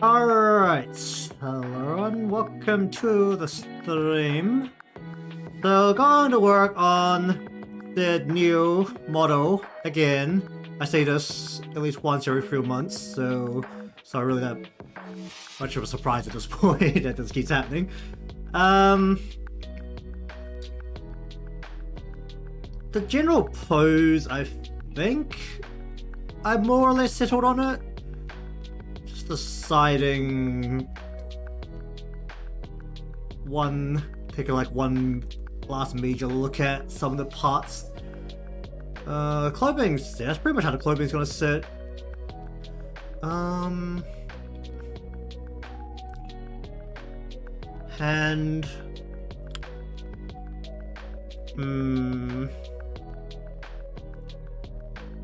Alright, hello and welcome to the stream. So, going to work on the new model again. I say this at least once every few months, so it's not really that much of a surprise at this point that this keeps happening. The general pose, I think I more or less settled on it. Just deciding taking like one last major look at some of the parts. Clothing, yeah, that's pretty much how the clothing's gonna sit. And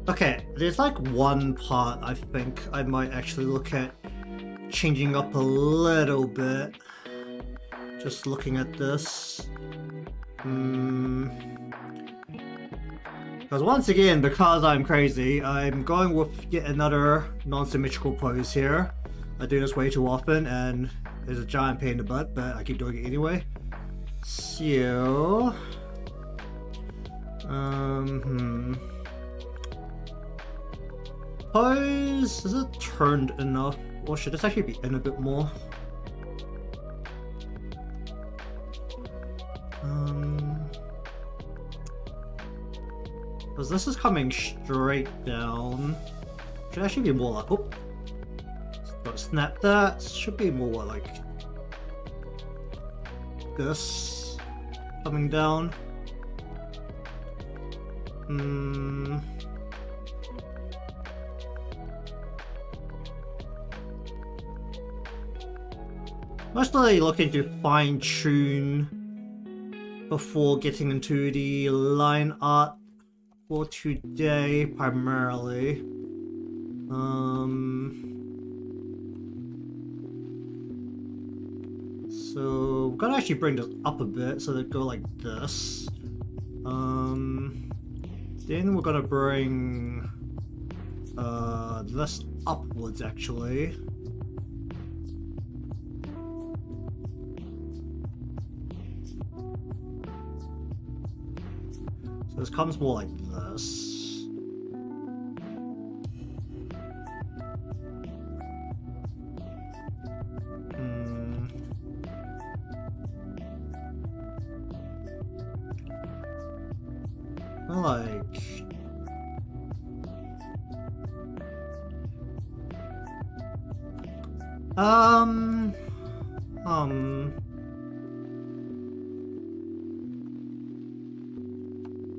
okay, there's like one part I think I might actually look at changing up a little bit. Just looking at this. Because once again, because I'm crazy, I'm going with yet another non-symmetrical pose here. I do this way too often and it's a giant pain in the butt, but I keep doing it anyway. So... Pose, is it turned enough? Or should this actually be in a bit more? Because this is coming straight down. Should actually be more like, oh, got snap that. Should be more like this coming down. Mostly looking to fine tune before getting into the line art for today primarily. So we're gonna actually bring this up a bit so that go like this. Then we're gonna bring this upwards actually. So this comes more like this.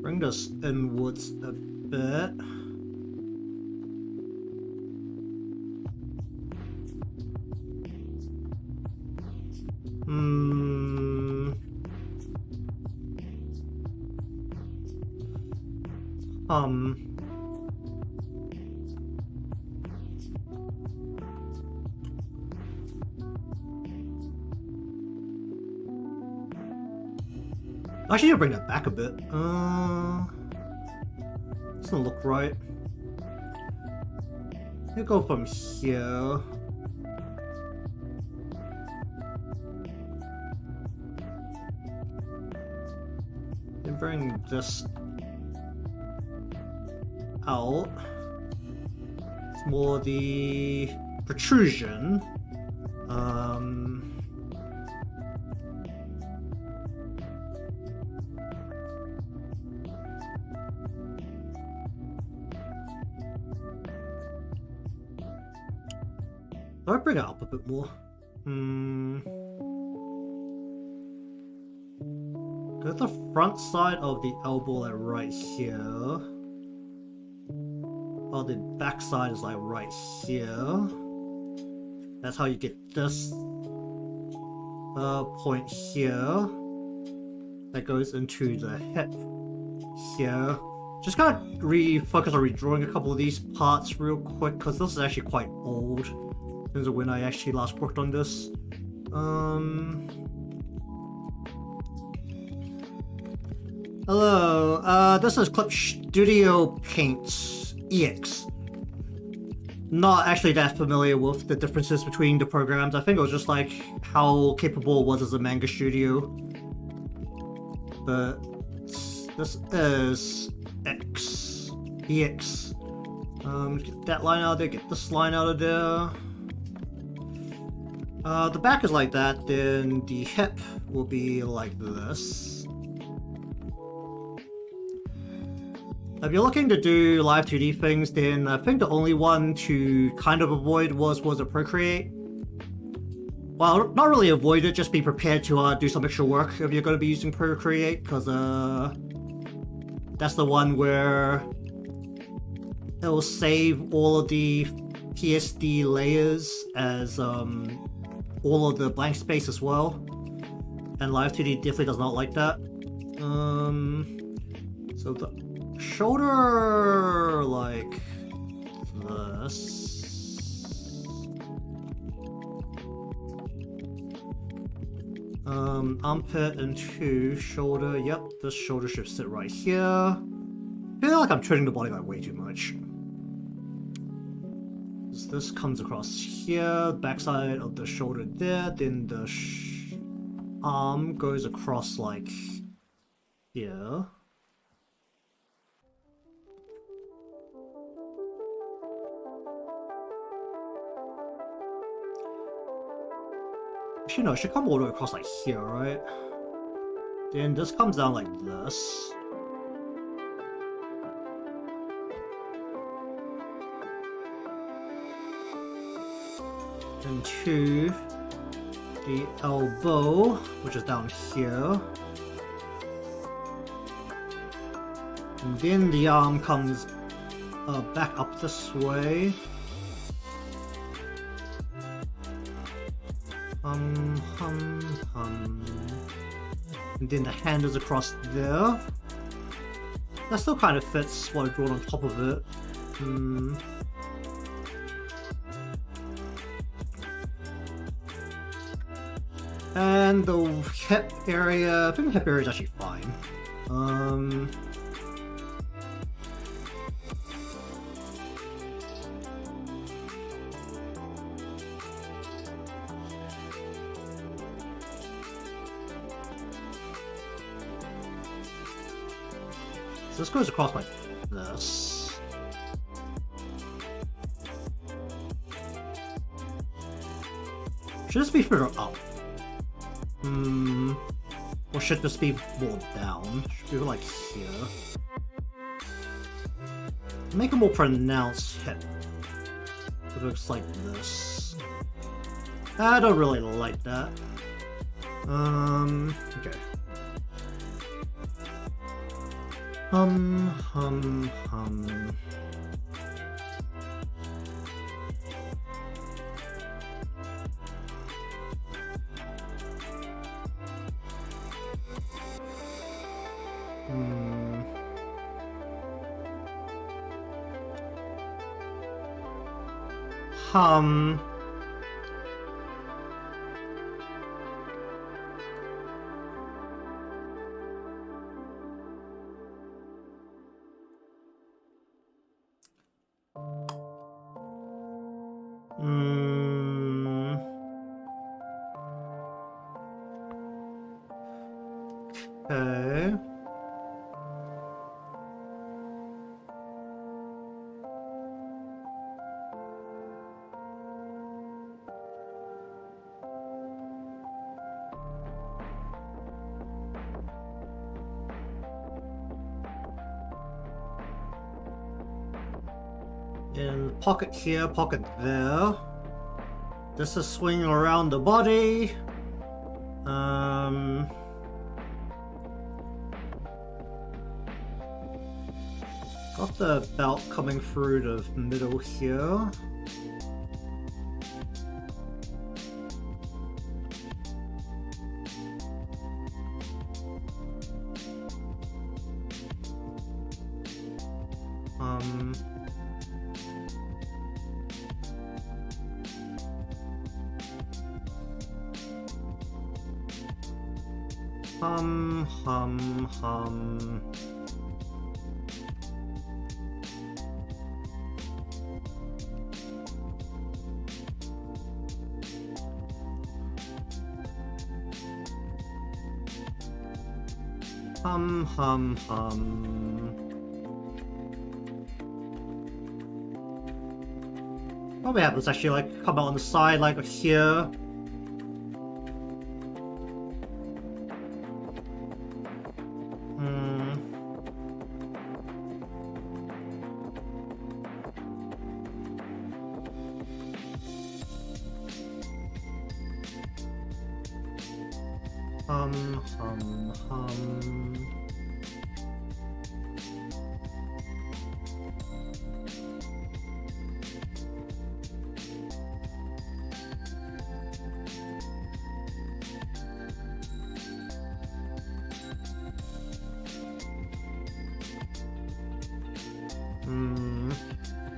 Bring this inwards a bit. Actually, I'll bring that back a bit. Doesn't look right. You go from here. Then bring this out. It's more the protrusion. Do I bring it up a bit more? There's the front side of the elbow like right here. Oh, the back side is like right here. That's how you get this point here. That goes into the hip here. Just gonna refocus on redrawing a couple of these parts real quick because this is actually quite old. In terms of when I actually last worked on this. Hello, this is Clip Studio Paint EX. not actually that familiar with the differences between the programs. I think it was just like how capable it was as a manga studio. But this is X. EX. Get that line out of there, get this line out of there. The back is like that, then the hip will be like this. If you're looking to do Live2D things, then I think the only one to kind of avoid was a Procreate. Well, not really avoid it, just be prepared to do some extra work if you're going to be using Procreate, because that's the one where it will save all of the PSD layers as all of the blank space as well. And Live2D definitely does not like that. So the shoulder like this. Armpit into shoulder. Yep, this shoulder should sit right here. I feel like I'm turning the body like way too much. This comes across here, backside of the shoulder there, then the arm goes across like here. Actually, no, it should come all the way across like here, right? Then this comes down like this. Into the elbow, which is down here. And then the arm comes back up this way. And then the hand is across there. That still kind of fits what I drawn on top of it. And the hip area, I think the hip area is actually fine. So this goes across like this. Should this be further up? Or should this be more down? Should be like here. Make a more pronounced hip. It looks like this. I don't really like that. Okay. Okay. And pocket here, pocket there. This is swinging around the body. Got the belt coming through the middle here. Hum. Probably have this actually like come out on the side like here.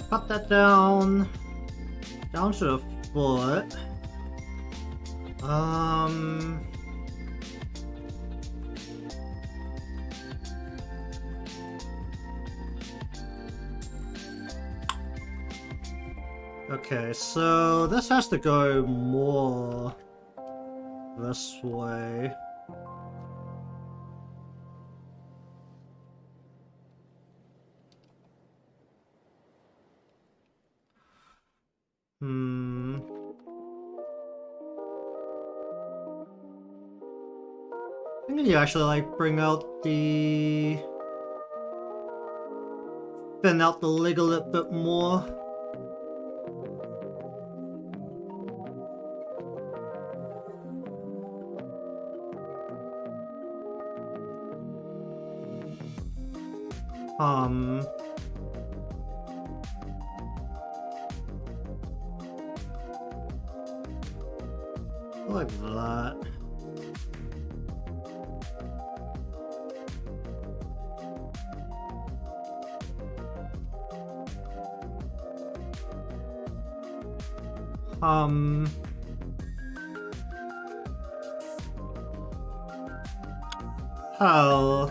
Cut that down to the foot. Okay, so this has to go more this way. I think you actually like bring out the... thin out the leg a little bit more. Like that. How?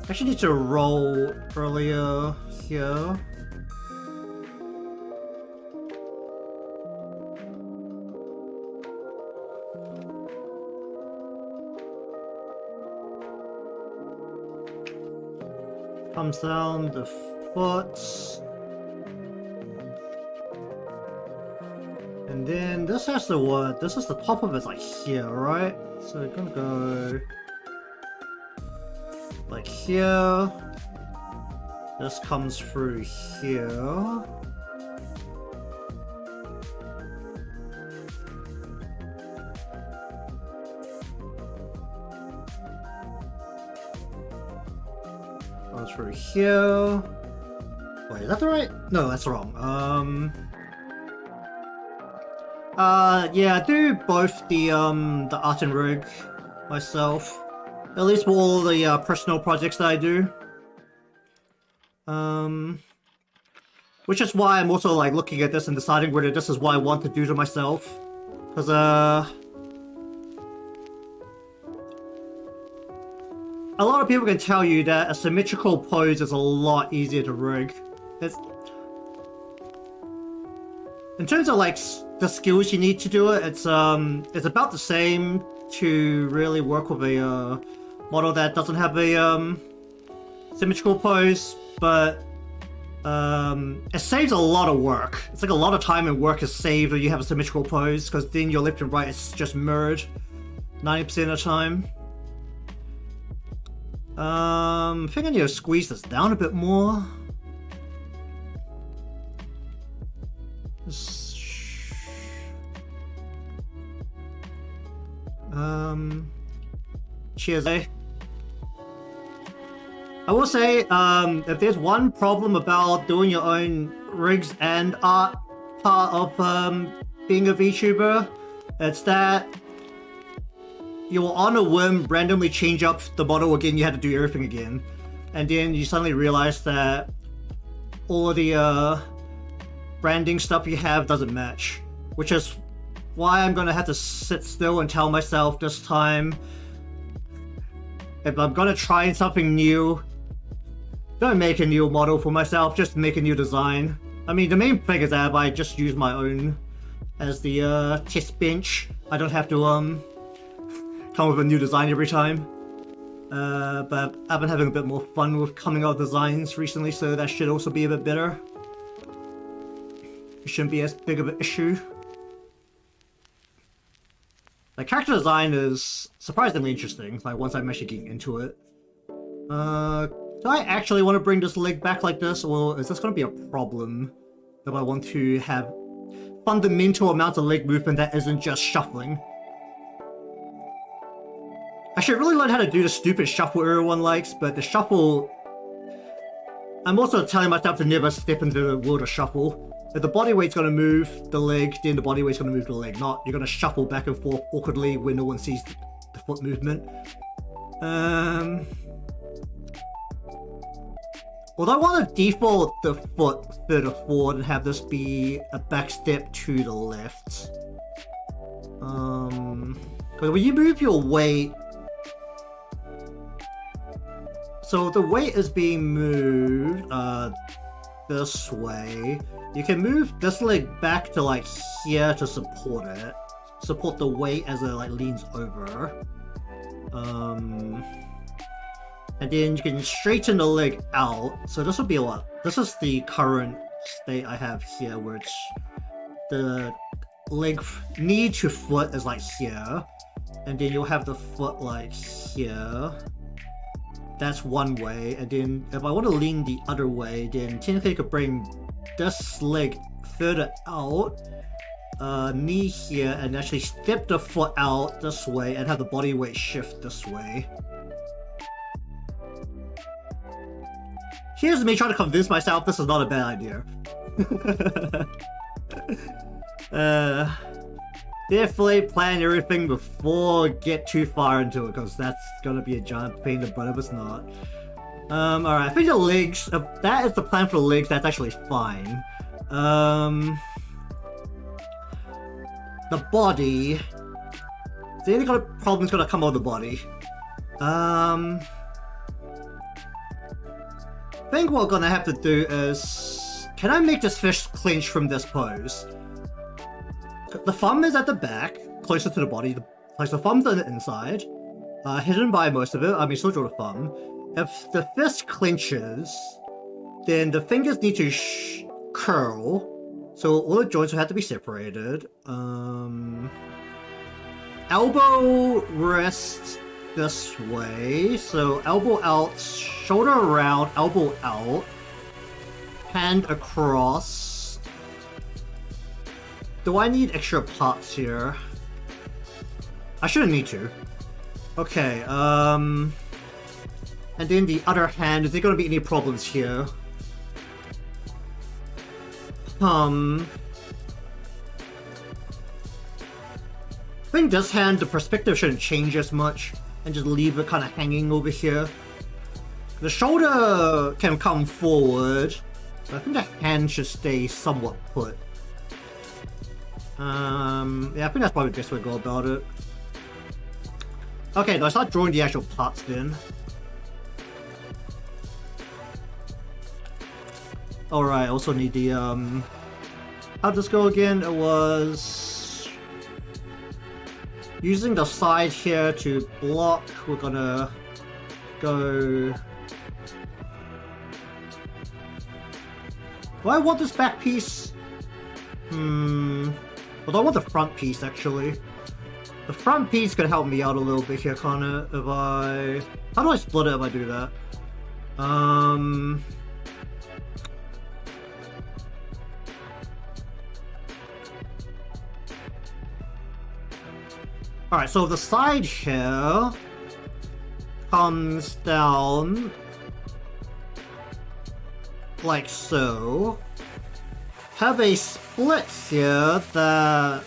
I actually need to roll earlier here. Comes down the foot. And then this has to what? This is the top of it, like here, right? So we're gonna go like here. This comes through here. Goes through here. Wait, is that the right? No, that's wrong. Yeah, I do both the art and rig myself. At least for all the personal projects that I do. Which is why I'm also like looking at this and deciding whether this is what I want to do to myself. Because a lot of people can tell you that a symmetrical pose is a lot easier to rig. In terms of like the skills you need to do it, it's about the same to really work with a model that doesn't have a symmetrical pose, but it saves a lot of work. It's like a lot of time and work is saved when you have a symmetrical pose, because then your left and right is just mirrored 90% of the time. I think I need to squeeze this down a bit more. Cheers, eh? I will say, if there's one problem about doing your own rigs and art part of being a VTuber, it's that you will on a whim randomly change up the model again, you had to do everything again. And then you suddenly realize that all of the branding stuff you have doesn't match. Which is why I'm gonna have to sit still and tell myself this time, if I'm gonna try something new don't make a new model for myself, just make a new design. I mean, the main thing is that I just use my own as the test bench. I don't have to come up with a new design every time. But I've been having a bit more fun with coming out with designs recently, so that should also be a bit better. It shouldn't be as big of an issue. Like, character design is surprisingly interesting, like, once I'm actually getting into it. Do I actually want to bring this leg back like this, or is this going to be a problem if I want to have fundamental amounts of leg movement that isn't just shuffling? I should really learn how to do the stupid shuffle everyone likes, but the shuffle... I'm also telling myself to never step into the world of shuffle. If the body weight's going to move the leg, then the body weight's going to move the leg, not you're going to shuffle back and forth awkwardly when no one sees the foot movement. Although I want to default the foot further forward and have this be a back step to the left. Because when you move your weight... So the weight is being moved this way. You can move this leg back to like here to support it. Support the weight as it like leans over. And then you can straighten the leg out. So this will be a lot. This is the current state I have here, which the leg knee to foot is like here. And then you'll have the foot like here. That's one way. And then if I want to lean the other way, then technically I could bring this leg further out. Knee here, and actually step the foot out this way and have the body weight shift this way. Here's me trying to convince myself this is not a bad idea. Definitely plan everything before get too far into it, because that's gonna be a giant pain in the butt if it's not. Alright, I think the legs, if that is the plan for the legs, that's actually fine. The body, the only kind of problem is gonna come out of the body. I think what we're gonna have to do is... Can I make this fish clinch from this pose? The thumb is at the back, closer to the body. Like the thumb's on the inside, hidden by most of it. I mean, still draw the thumb. If the fist clenches, then the fingers need to curl. So all the joints will have to be separated. Elbow, wrist this way. So elbow out, shoulder around, elbow out, hand across. Do I need extra parts here? I shouldn't need to. Okay, and then the other hand, is there gonna be any problems here? I think this hand, the perspective shouldn't change as much, and just leave it kind of hanging over here. The shoulder can come forward, but I think the hand should stay somewhat put. Yeah, I think that's probably the best way to go about it. Okay, now I start drawing the actual parts then. Alright, I also need the, how'd this go again? It was... using the side here to block, we're gonna go... Do I want this back piece? Well, I want the front piece, actually. The front piece could help me out a little bit here, kinda, if I... How do I split it if I do that? Alright, so the side here comes down like so. Have a split here that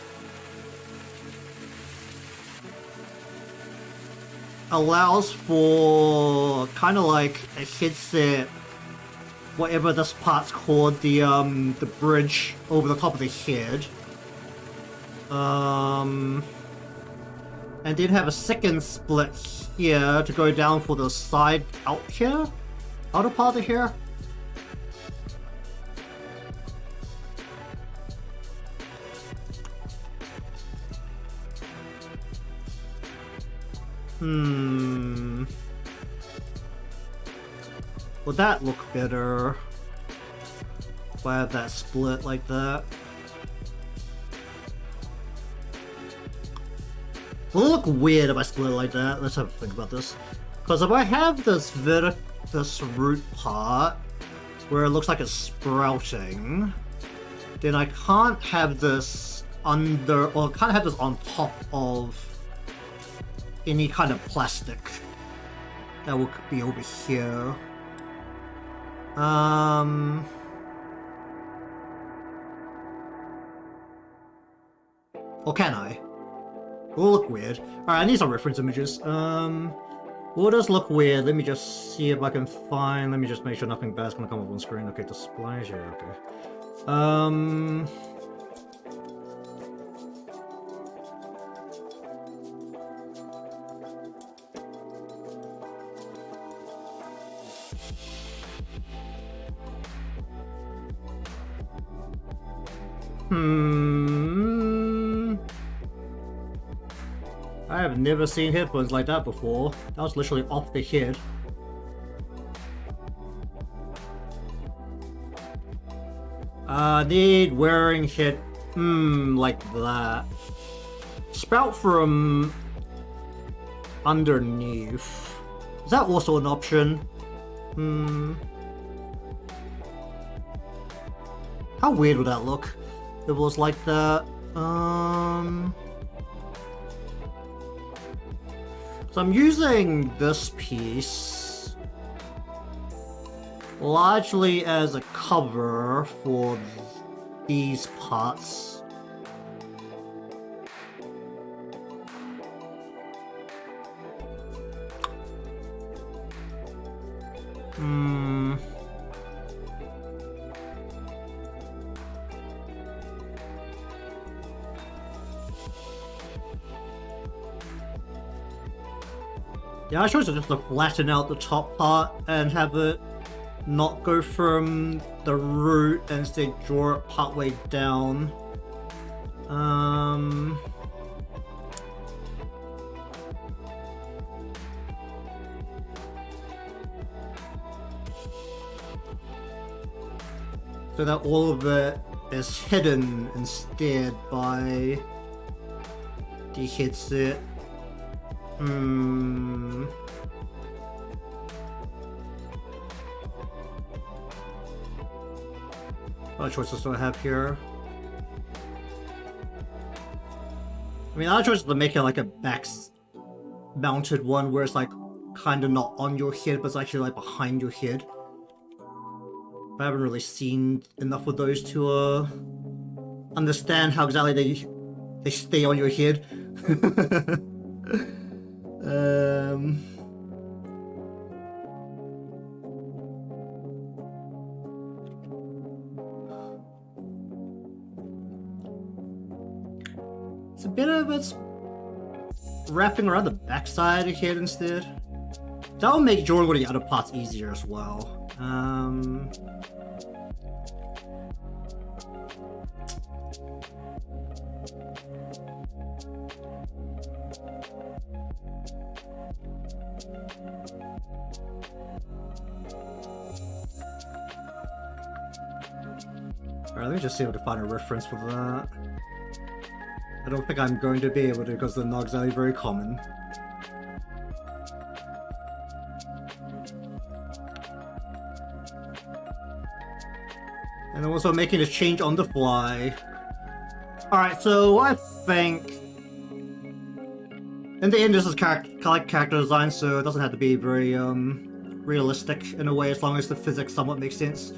allows for kind of like a headset, whatever this part's called, the bridge over the top of the head. And then have a second split here to go down for the side out here. autopilot here? Would that look better if I had that split like that? Will it look weird if I split it like that? Let's have a think about this. Because if I have this root part where it looks like it's sprouting, then I can't have this under, or can't have this on top of any kind of plastic that will be over here. Or can I? It will look weird. Alright, I need some reference images. Will this look weird? Let me just see if I can find. Let me just make sure nothing bad's gonna come up on screen. Okay, display. Yeah, okay. I have never seen headphones like that before. That was literally off the head. Need wearing head, like that. Sprout from underneath. Is that also an option? How weird would that look? If it was like that. So I'm using this piece largely as a cover for these parts. Yeah, I chose to just flatten out the top part and have it not go from the root and instead draw it partway down. So that all of it is hidden instead by the headset. What choices do I have here? I mean, other choices to make it like a back-mounted one where it's like kind of not on your head, but it's actually like behind your head. I haven't really seen enough of those to understand how exactly they stay on your head. It's a bit of it's wrapping around the backside of your head instead. That will make drawing one of the other parts easier as well. Alright, let me just see if I can find a reference for that. I don't think I'm going to be able to because they're not exactly very common. And also making a change on the fly. Alright, so I think in the end this is character design, so it doesn't have to be very realistic in a way as long as the physics somewhat makes sense.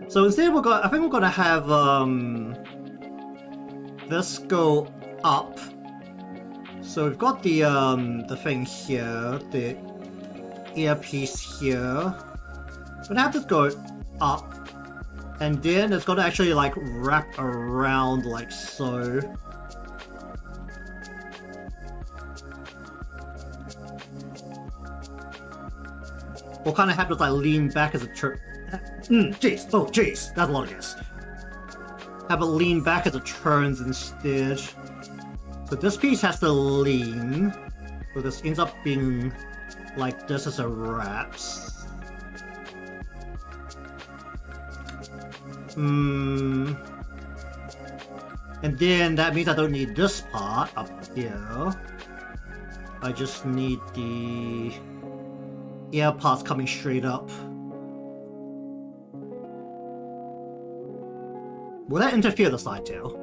So instead I think we're gonna have this go up. So we've got the thing here, the earpiece here. We're gonna have this go up, and then it's gonna actually like wrap around like so. what kind of happens? I lean back as a turn. Jeez, oh jeez, that's a lot of gas. Have it lean back as it turns instead. So this piece has to lean. So this ends up being like this as a wraps. And then that means I don't need this part up here. I just need the air parts coming straight up. Will that interfere the side tail?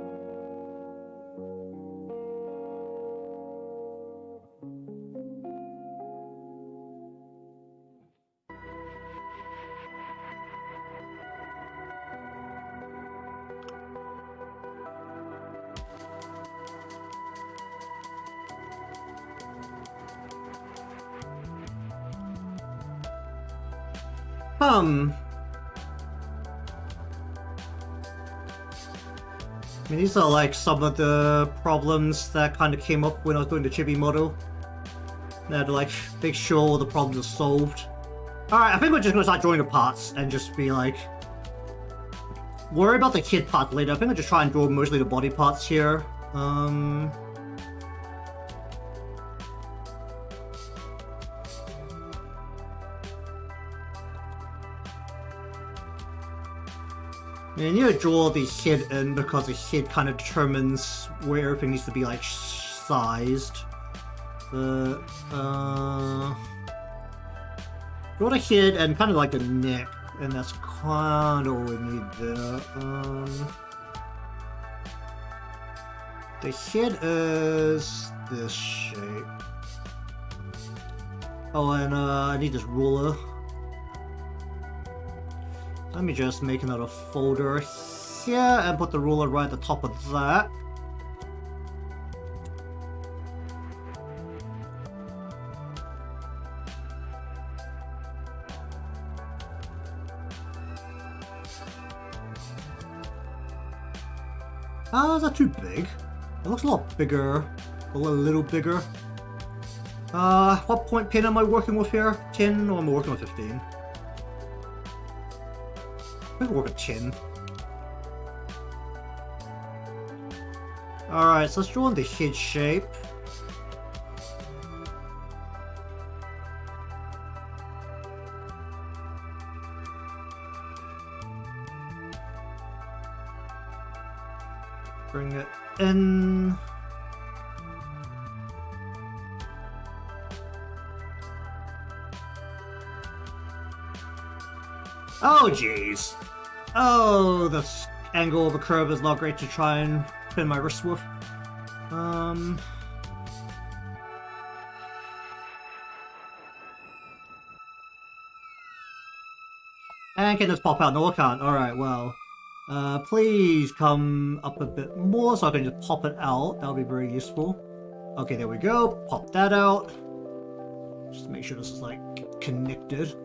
I mean, these are like some of the problems that kind of came up when I was doing the chibi model. I had to like make sure all the problems are solved. Alright, I think we're just gonna start drawing the parts and just be like... worry about the kid part later. I think I'll just try and draw mostly the body parts here. I need to draw the head in because the head kind of determines where everything needs to be like sized. Draw the head and kind of like the neck, and that's kind of what we need there. The head is this shape. Oh, and I need this ruler. Let me just make another folder here and put the ruler right at the top of that. Is that too big? It looks a lot bigger. A little bigger. What point pin am I working with here? 10 or am I working with 15? I think we'll work at 10. Alright, so let's draw in the head shape. Bring it in. Oh jeez. Oh, the angle of a curve is not great to try and pin my wrist with. And can this pop out? No, I can't. Alright, well. Please come up a bit more so I can just pop it out. That'll be very useful. Okay, there we go. Pop that out. Just to make sure this is like connected.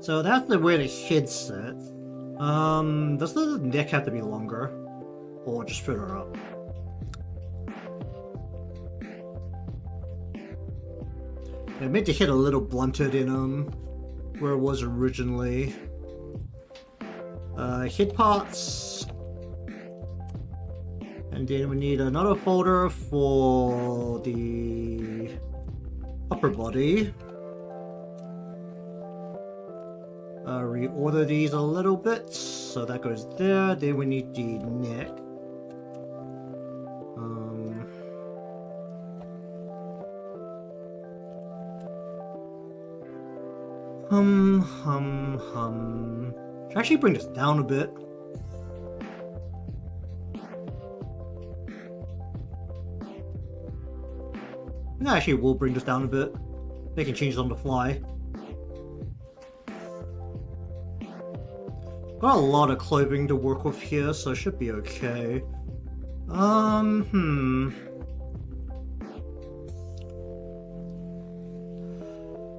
So that's the way the head sits. Does the neck have to be longer? Or just further up? It made the head a little blunted in where it was originally. Head parts. And then we need another folder for the upper body. Reorder these a little bit, so that goes there. Then we need the neck. Should I actually bring this down a bit? I think I actually will bring this down a bit. Making changes on the fly. Got a lot of clothing to work with here, so it should be okay.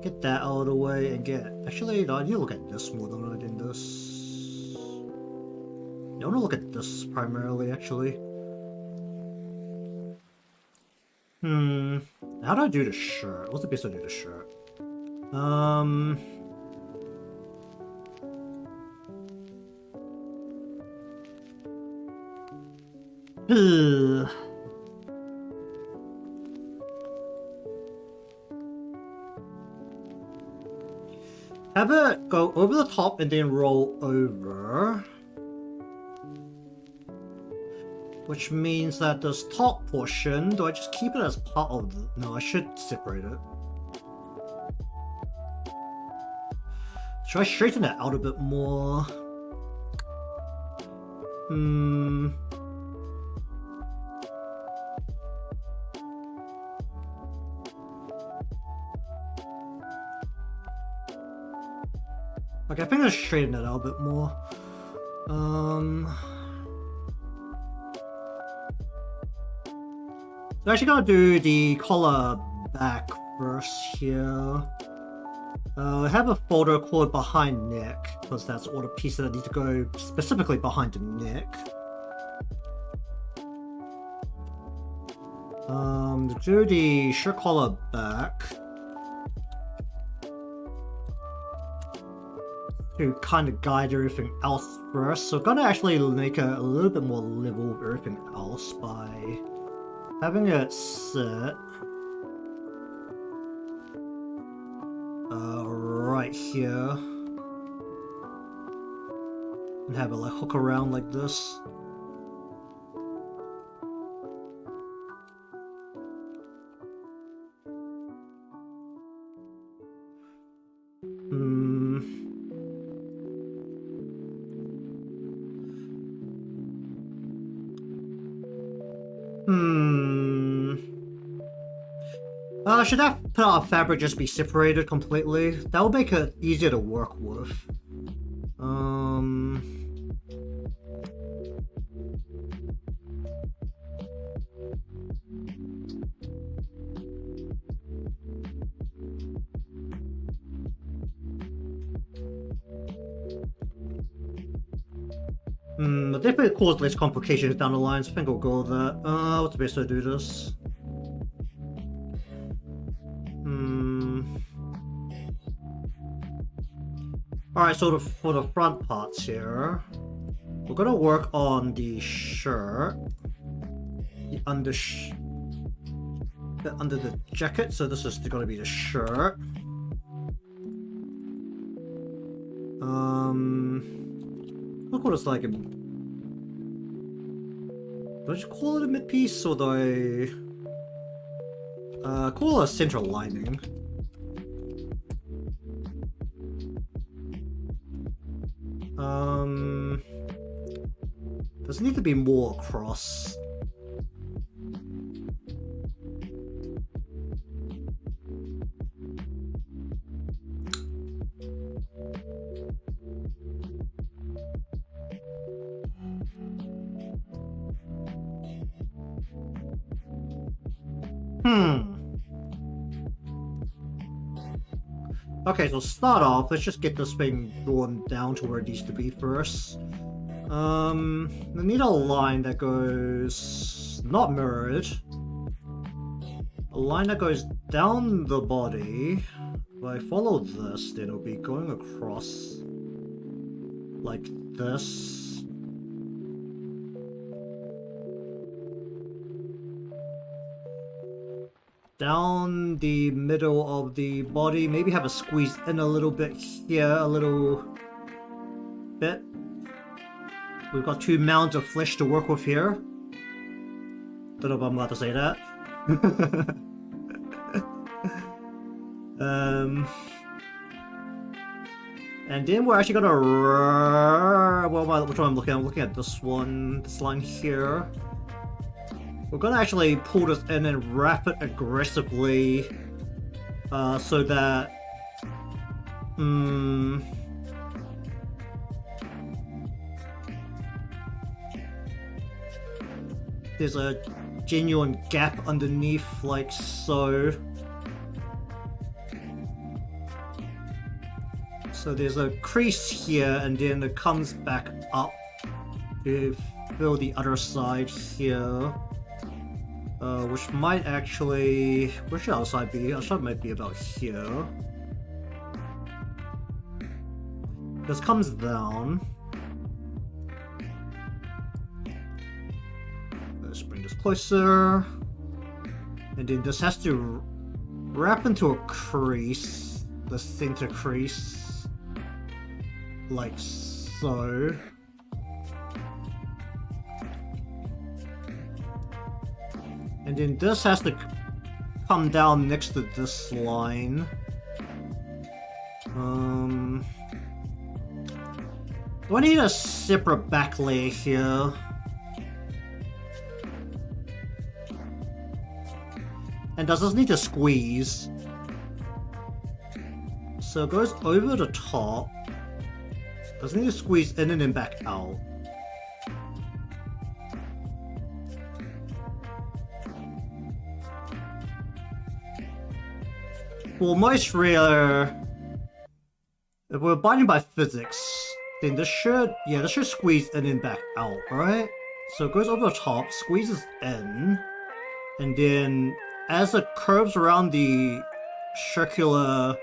Get that out of the way and get... Actually, no, I need to look at this more than this. Yeah, I want to look at this primarily, actually. How do I do the shirt? What's the best way to do the shirt? Have it go over the top and then roll over. Which means that this top portion, do I just keep it as part of the... No, I should separate it. Should I straighten it out a bit more? Okay, I think I'll straighten it out a bit more. I'm actually gonna do the collar back first here. I have a folder called behind neck, because that's all the pieces that need to go specifically behind the neck. Do the shirt collar back. To kind of guide everything else first. So I'm gonna actually make it a little bit more level with everything else by having it sit right here and have it like hook around like this. Should that part of fabric just be separated completely? That would make it easier to work with. But definitely cause less complications down the line, so I think I'll go with that. What's the best way to do this? Alright, so for the front parts here, we're gonna work on the shirt, under the jacket, so this is gonna be the shirt. Look what it's like. Do I just call it a mid-piece, or do I call it a central lining? Does it need to be more across? Okay, so start off, let's just get this thing drawn down to where it needs to be first. I need a line that goes not mirrored. A line that goes down the body. If I follow this, then it'll be going across like this. Down the middle of the body, maybe have a squeeze in a little bit here, a little bit. We've got 2 mounds of flesh to work with here. Don't know if I'm allowed to say that. And then we're actually gonna... which one I'm looking at? I'm looking at this one, this line here. We're gonna actually pull this in and wrap it aggressively, so that there's a genuine gap underneath, like so. So there's a crease here, and then it comes back up to fill the other side here. which might actually... Where should outside be? Outside might be about here. This comes down. Let's bring this closer. And then this has to wrap into a crease. This thing to crease. Like so. And then this has to come down next to this line. Do I need a separate back layer here? And does this need to squeeze? So it goes over the top. Does it need to squeeze in and then back out? Well, most rare... If we're abiding by physics, then this should squeeze in and back out, right? So it goes over the top, squeezes in, and then as it curves around the circular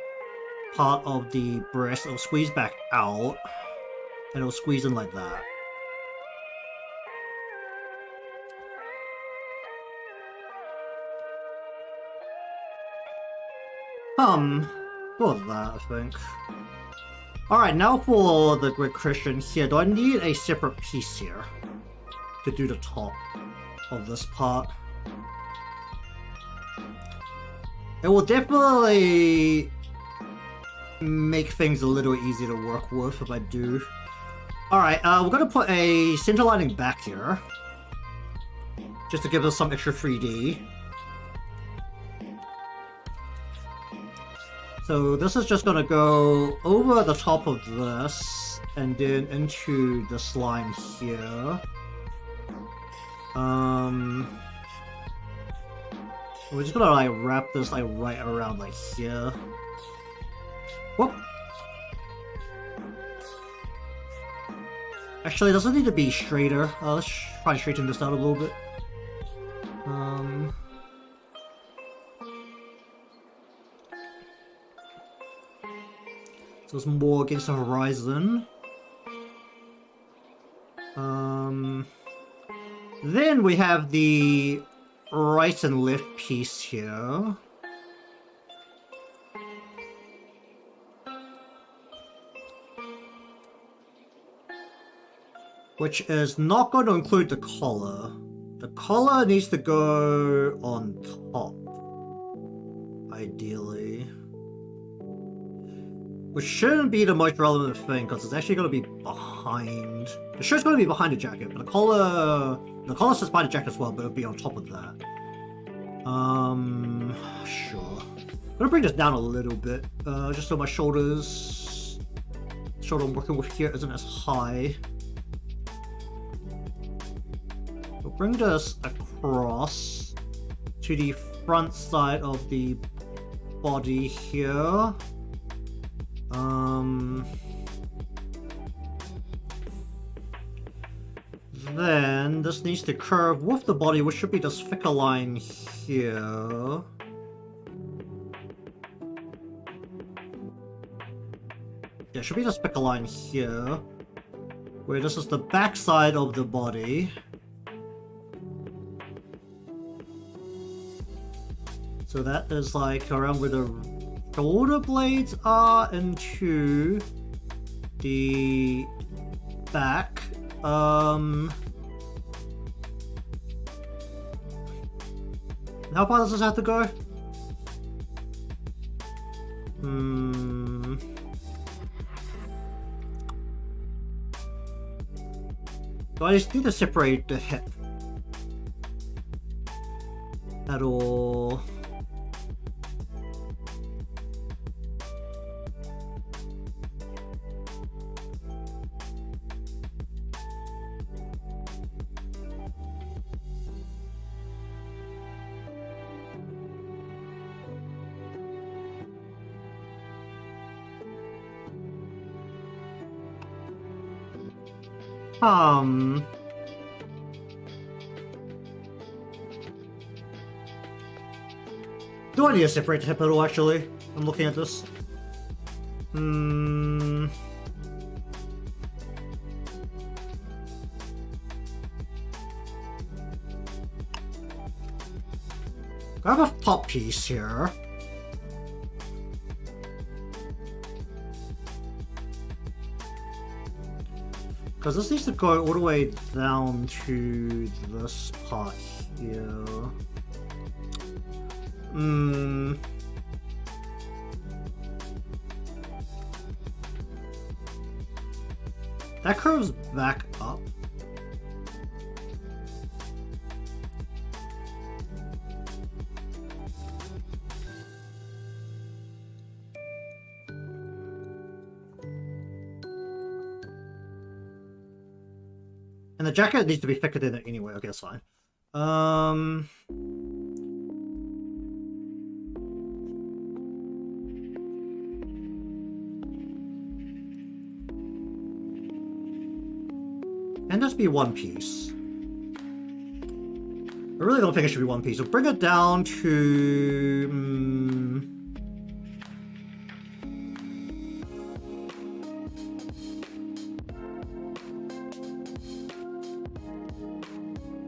part of the breast, it'll squeeze back out, and it'll squeeze in like that. For that, I think. Alright, now for the Great Christian here. Do I need a separate piece here to do the top of this part? It will definitely make things a little easier to work with if I do. Alright, we're gonna put a center lining back here, just to give us some extra 3D. So this is just gonna go over the top of this, and then into this line here. We're just gonna like wrap this like right around like here. Whoop! Actually, does it need to be straighter? Let's try and straighten this out a little bit. So it's more against the horizon. Then we have the right and left piece here. Which is not going to include the collar. The collar needs to go on top, ideally. Which shouldn't be the most relevant thing, because it's actually going to be behind. The shirt's going to be behind the jacket, but the collar sits by the jacket as well, but it'll be on top of that. Sure. I'm gonna bring this down a little bit, just so my shoulder I'm working with here isn't as high. We'll bring this across to the front side of the body here. Then this needs to curve with the body, which should be this thicker line here. Yeah, should be this thicker line here, where this is the back side of the body. So that is like around where the shoulder blades are into the back. How far does this have to go? Do I just need to separate the hip at all? Do I need to separate the hip at all, actually? I'm looking at this. I have a top piece here. Because this needs to go all the way down to this part here. That curves back up. And the jacket needs to be fitted in it anyway. Okay, that's fine. Can this be one piece? I really don't think it should be one piece. So bring it down to...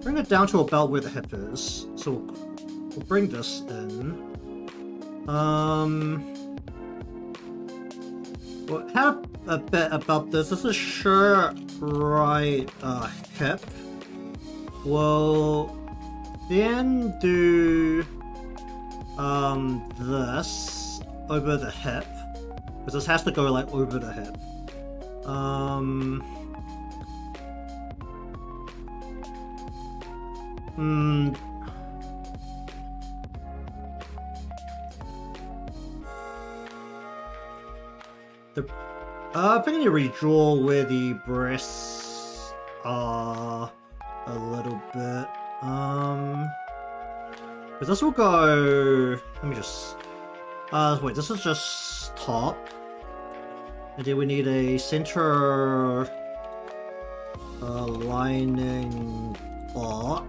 Bring it down to about where the hip is. So we'll bring this in. Well, have a bit about this. This is shirt right hip. We'll then do this over the hip. Because this has to go like over the hip. I think I need to redraw where the breasts are a little bit. Because this will go. Let me just. Wait. This is just top, and then we need a center lining part.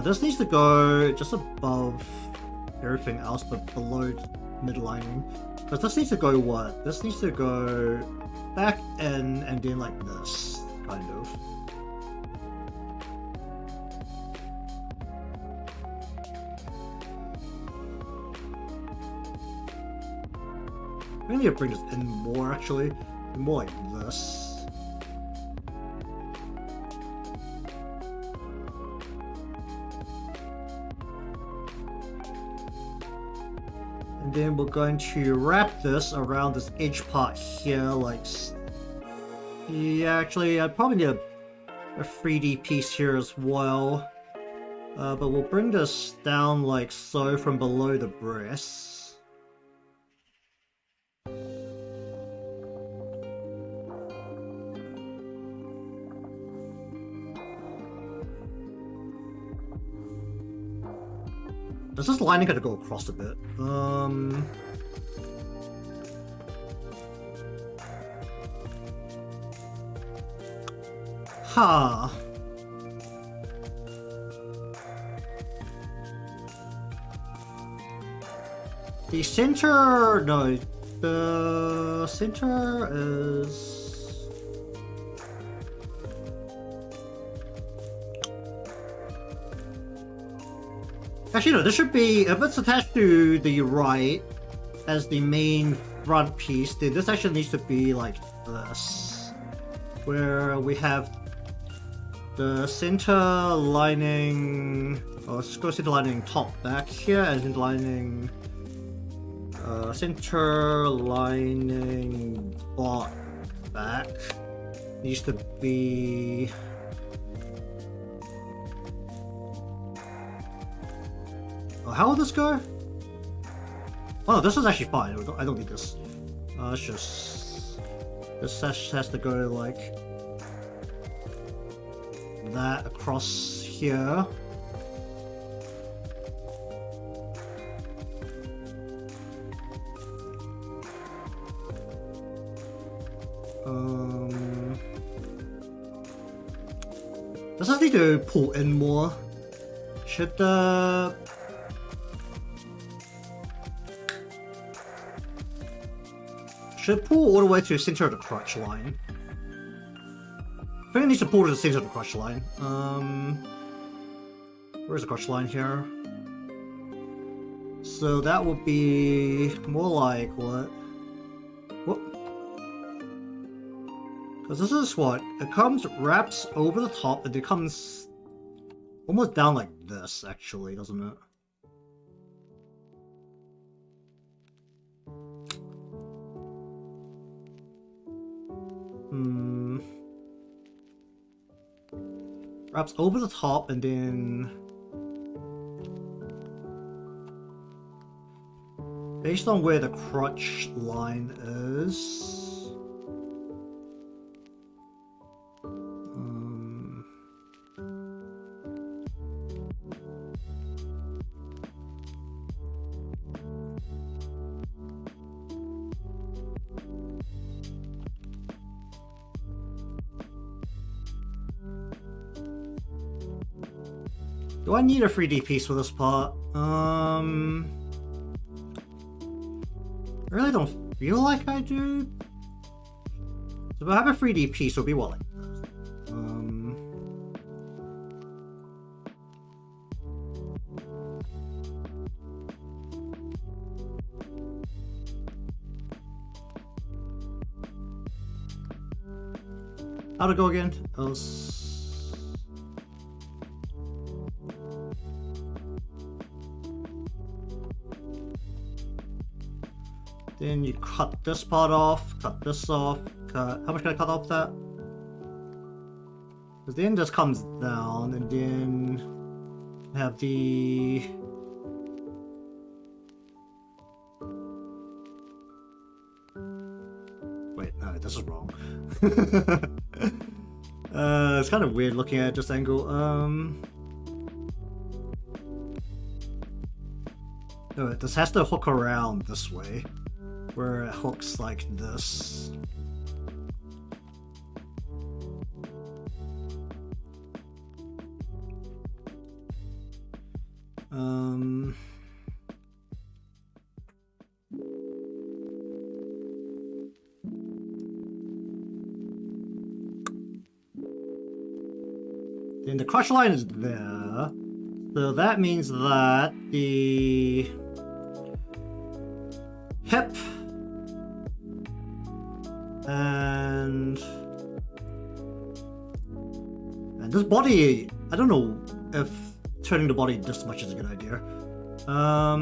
This needs to go just above everything else, but below mid-lining. Because this needs to go what? This needs to go back in and then like this, kind of. I need to bring this in more, actually. More like this. And then we're going to wrap this around this edge part here, like... Yeah, actually, I'd probably need a 3D piece here as well. But we'll bring this down like so from below the breasts. Is this lining gonna go across a bit? The center... No. The center is... Actually, no, this should be... If it's attached to the right as the main front piece, then this actually needs to be like this. Where we have the center lining... Oh, let's go center lining top back here, and center lining... center lining bot back. Needs to be... How will this go? Oh, this is actually fine. I don't need this. It's just... This has to go like... that across here. Does this need to pull in more? Should the... Should pull all the way to the center of the crotch line. I think it needs to pull to the center of the crotch line. Where's the crotch line here? So that would be more like what? Because this is what? It comes, wraps over the top, and it comes almost down like this, actually, doesn't it? Wraps over the top and then based on where the crotch line is. Do I need a 3D piece for this part? I really don't feel like I do. So if I have a 3D piece, it'll be what, like this? How'd it go again? Then you cut this part off, cut this off, cut... How much can I cut off that? Because then this comes down, and then have the... Wait, no, this is wrong. It's kind of weird looking at this angle. Oh, this has to hook around this way. Where it hooks like this. Then the crotch line is there. So that means that the hip and this body, I don't know if turning the body this much is a good idea. I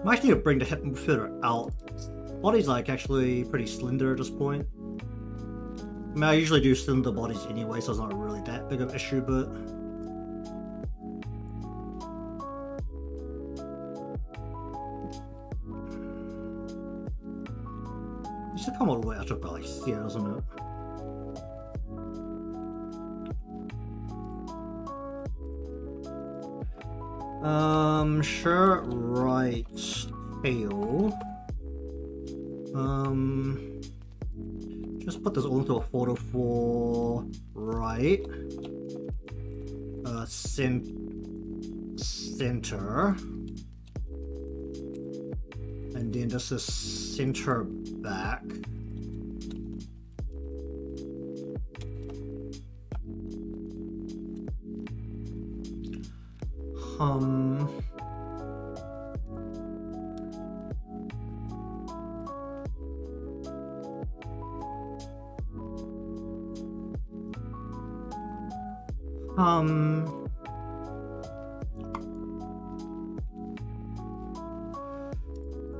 might need to bring the hip further out. Body's like actually pretty slender at this point. I mean, I usually do slender bodies anyway, so it's not really that big of an issue, but it should come all the way out to about like here, doesn't it? Sure, right, tail. Just put this onto a photo for right. Center. And then this is center back.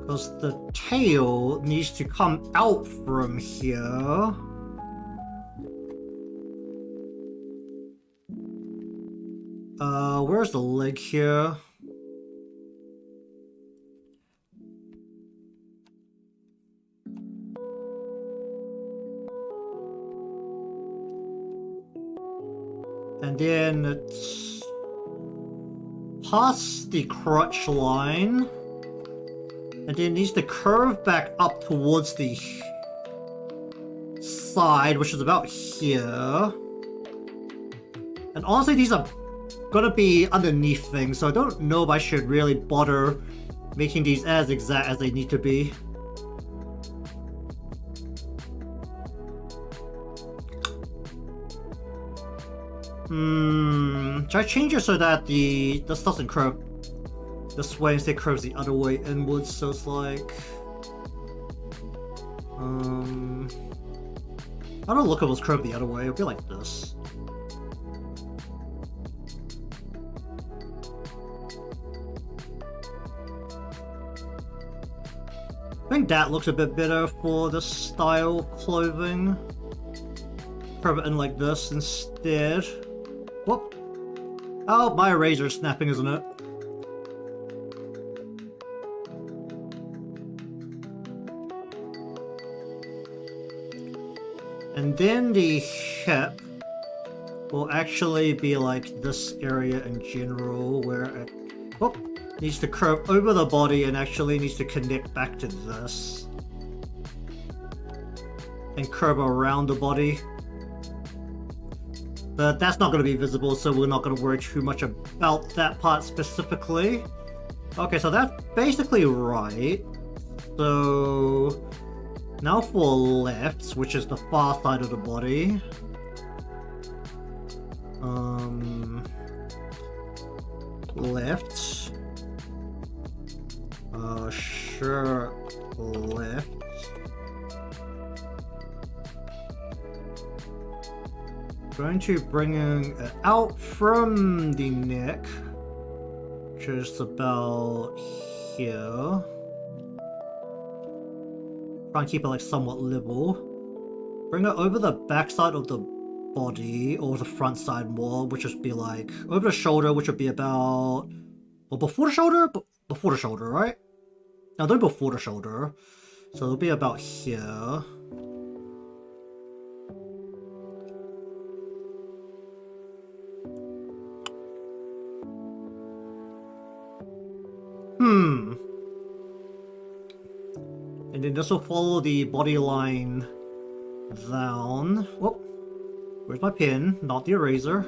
Because the tail needs to come out from here. Where's the leg here? And then it's past the crotch line. And then it needs to curve back up towards the side, which is about here. And honestly, these are gonna be underneath things, so I don't know if I should really bother making these as exact as they need to be. Should I change it so that this doesn't curve this way, instead curves the other way inwards, so it's like I don't look at what's curved the other way, it'll be like this. I think that looks a bit better for this style clothing. Curve it in like this instead. Whoop. Oh, my eraser's snapping, isn't it? And then the hip will actually be like this area in general, where it needs to curve over the body and actually needs to connect back to this. And curve around the body. But that's not going to be visible, so we're not going to worry too much about that part specifically. Okay, so that's basically right. So now for left, which is the far side of the body. Left. Sure, left. Going to bring it out from the neck, just about here. Try and keep it like somewhat level. Bring it over the back side of the body, or the front side more, which would be like over the shoulder, which would be about, well, before the shoulder, before the shoulder, right? No, they're before the shoulder, so it'll be about here. And then this will follow the body line down. Whoop. Where's my pen? Not the eraser.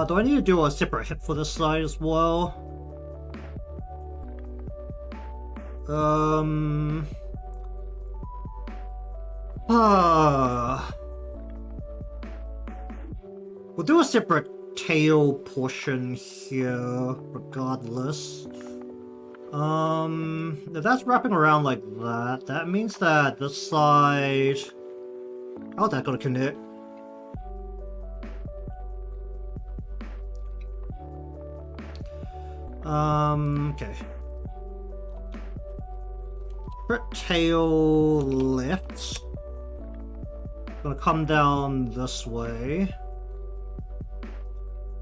Do I need to do a separate hip for this side as well? We'll do a separate tail portion here, regardless. If that's wrapping around like that, that means that this side... How's that gonna connect? Okay. Tail left. Gonna come down this way.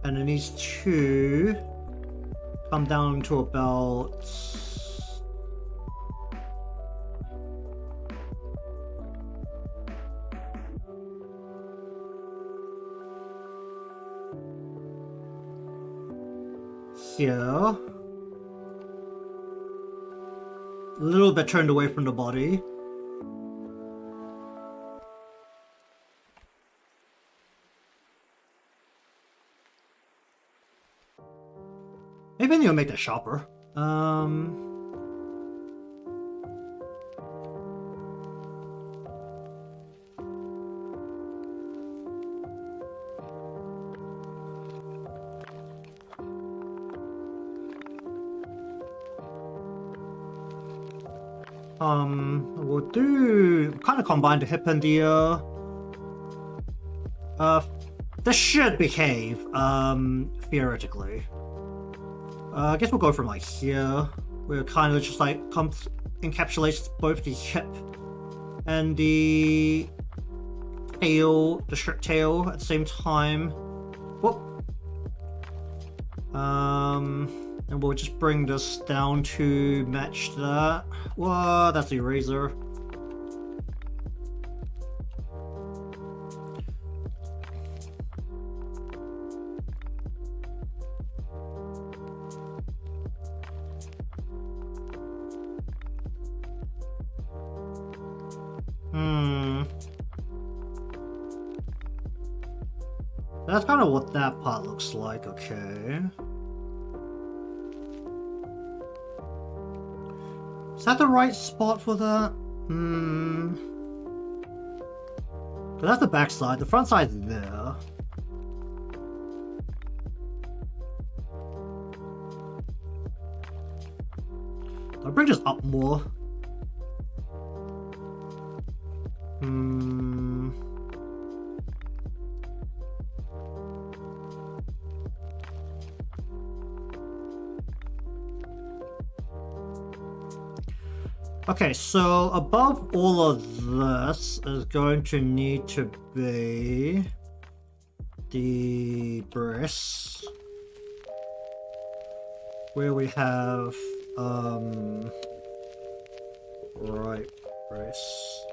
And it needs to come down to about... here. A little bit turned away from the body. Maybe I need to make that sharper. We'll do kind of combine the hip and the this should behave theoretically. I guess we'll go from like here, where it kind of just like encapsulates both the hip and the tail, the strip tail at the same time. Whoop. And we'll just bring this down to match that. Whoa, that's the eraser. That's kind of what that part looks like, okay. Is that the right spot for that? That's the back side. The front side's there. I'll bring this up more. Okay, so above all of this is going to need to be the brace, where we have right brace,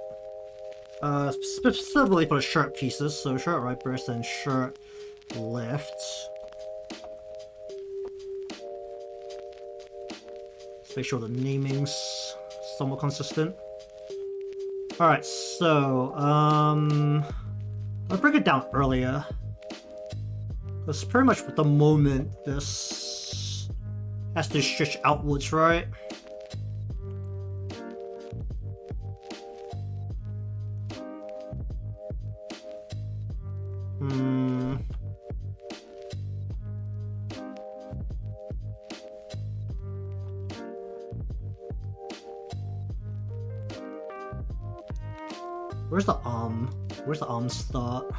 specifically for the shirt pieces, so shirt right brace and shirt left. Let's make sure the naming's somewhat consistent. Alright, so I'll bring it down earlier. That's pretty much the moment this has to stretch outwards, right? Where's the arm? Where's the arm start?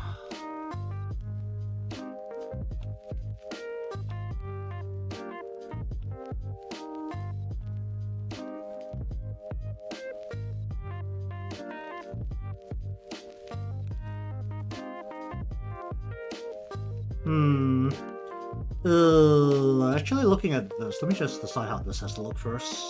Actually looking at this, let me just decide how this has to look first.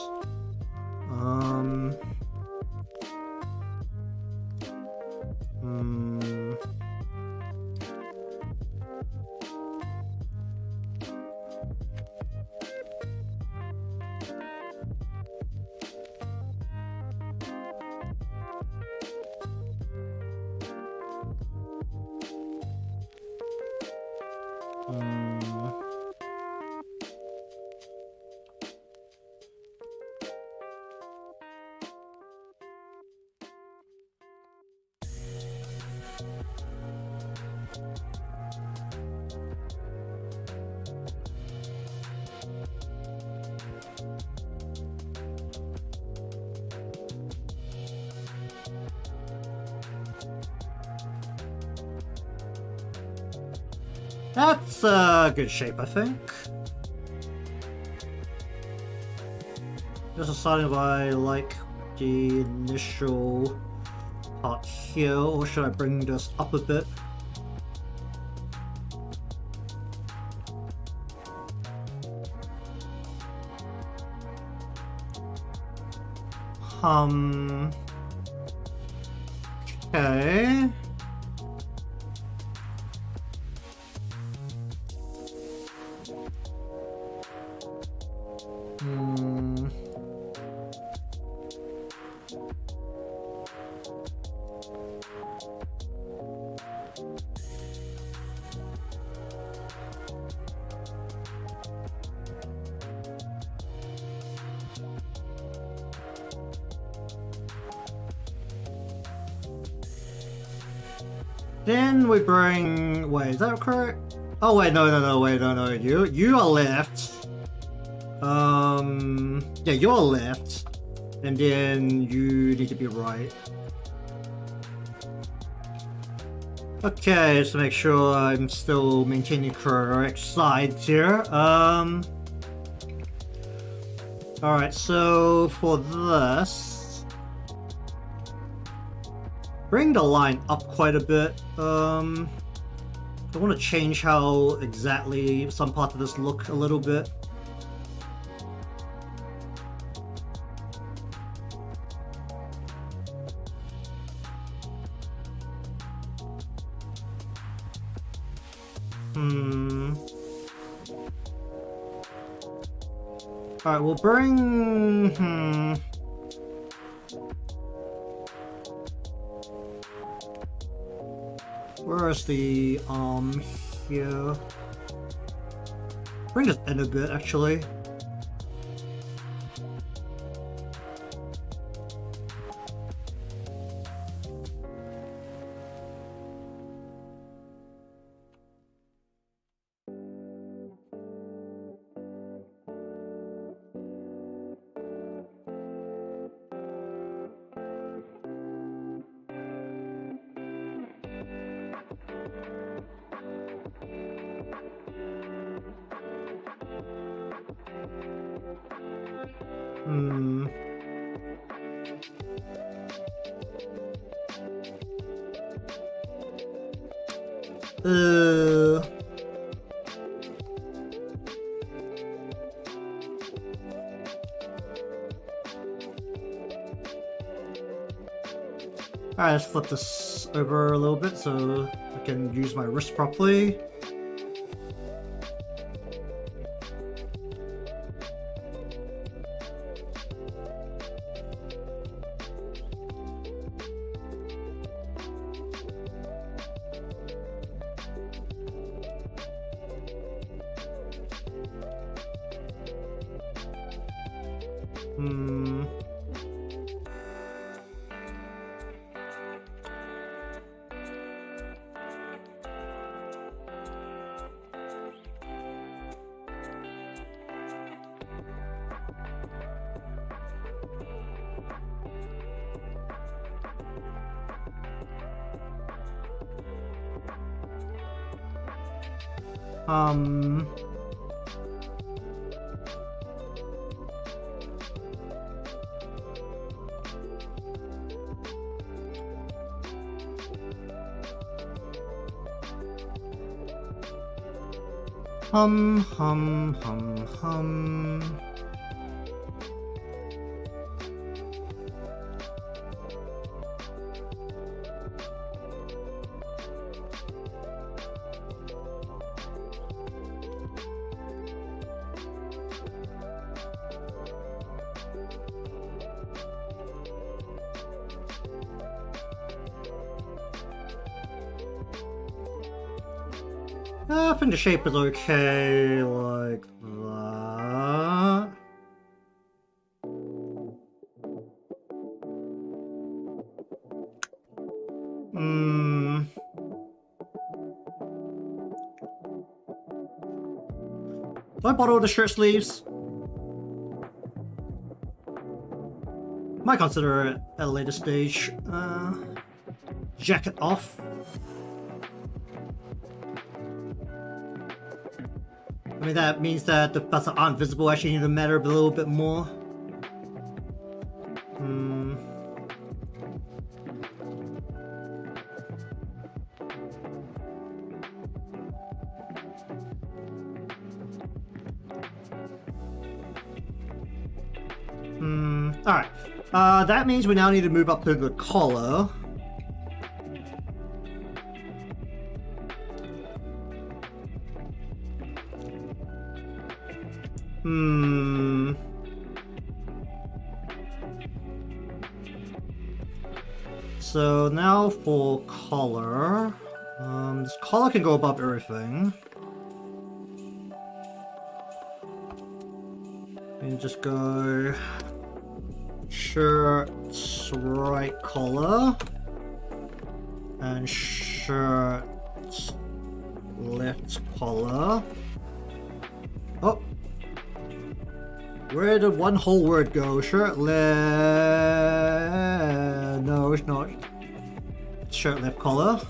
That's a good shape, I think. Just deciding if I like the initial part here, or should I bring this up a bit? Okay. Then we bring... Wait, is that correct? Oh wait, no. You are left. Yeah, you're left. And then you need to be right. Okay, just to make sure I'm still maintaining correct sides here. Alright, so for this, bring the line up quite a bit. I want to change how exactly some parts of this look a little bit. Alright, we'll bring... Where's the here. Bring this in a bit, actually. Alright, let's flip this over a little bit so I can use my wrist properly. I think the shape is okay, like that. Do I bother with the shirt sleeves? Might consider it at a later stage. Jacket off. I mean, that means that the parts that aren't visible actually need to matter a little bit more. Alright. That means we now need to move up to the collar. So now for collar. This collar can go above everything. And just go shirt right collar and shirt left collar. Oh, where did one whole word go? Shirt left. No, it's not. Shirt left collar.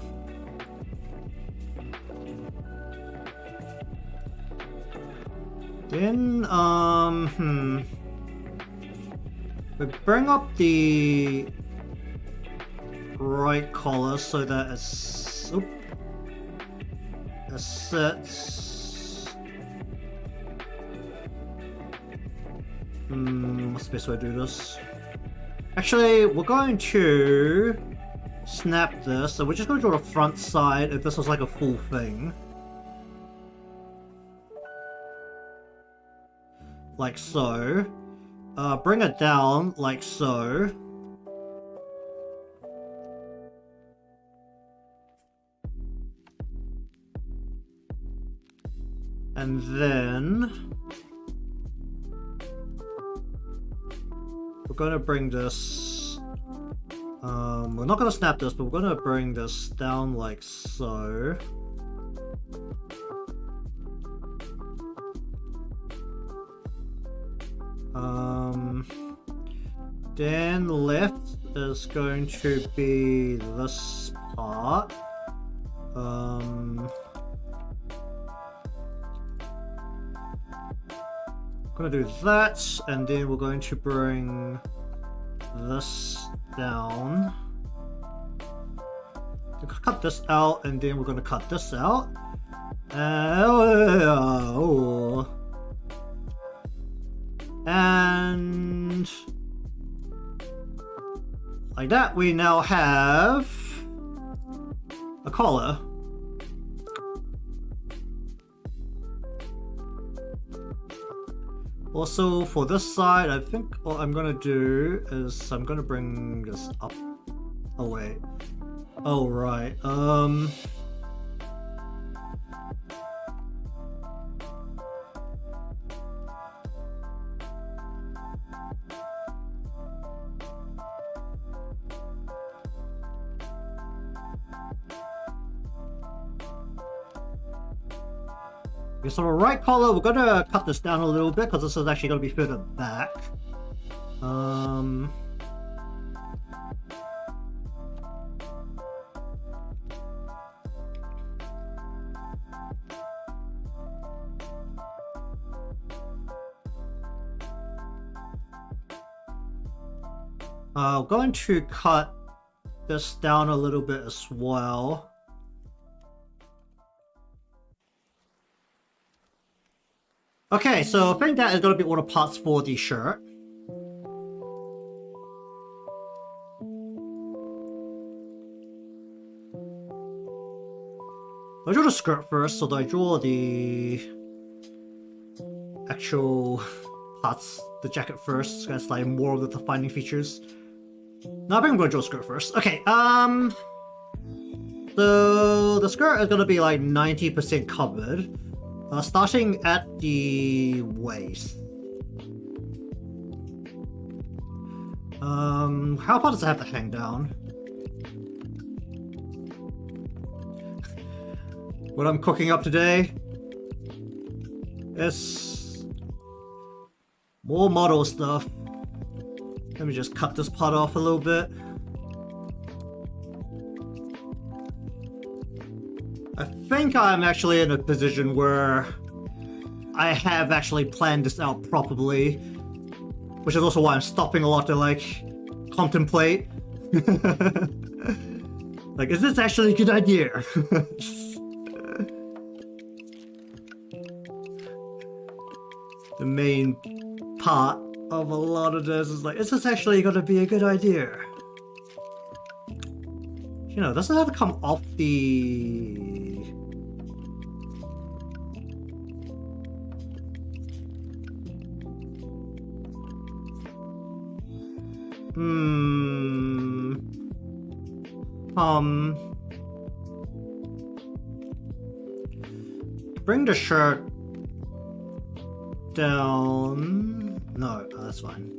Then we bring up the right collar so that it sits. What's the best way to do this? Actually, we're going to snap this, so we're just going to draw the front side if this was like a full thing. Like so. Bring it down like so. And then we're gonna bring this, we're not gonna snap this, but we're gonna bring this down like so. Then left is going to be this part. Gonna do that, and then we're going to bring this down. Cut this out, and then we're gonna cut this out. And like that, we now have a collar. Also, for this side, I think what I'm gonna do is I'm gonna bring this up. Oh wait. Oh right. Okay, so the right collar, we're gonna cut this down a little bit because this is actually gonna be further back. I'm going to cut this down a little bit as well. Okay, so I think that is going to be all the parts for the shirt. I'll draw the skirt first, so that I draw the actual parts, the jacket first, so that's like more of the defining features. No, I think I'm going to draw the skirt first. Okay, so the skirt is going to be like 90% covered. Starting at the waist. How far does it have to hang down? What I'm cooking up today is more model stuff. Let me just cut this part off a little bit. I think I'm actually in a position where I have actually planned this out properly, which is also why I'm stopping a lot to like contemplate. Like, is this actually a good idea? The main part of a lot of this is like, is this actually gonna be a good idea? You know, doesn't have to come off the... Bring the shirt down. No, that's fine.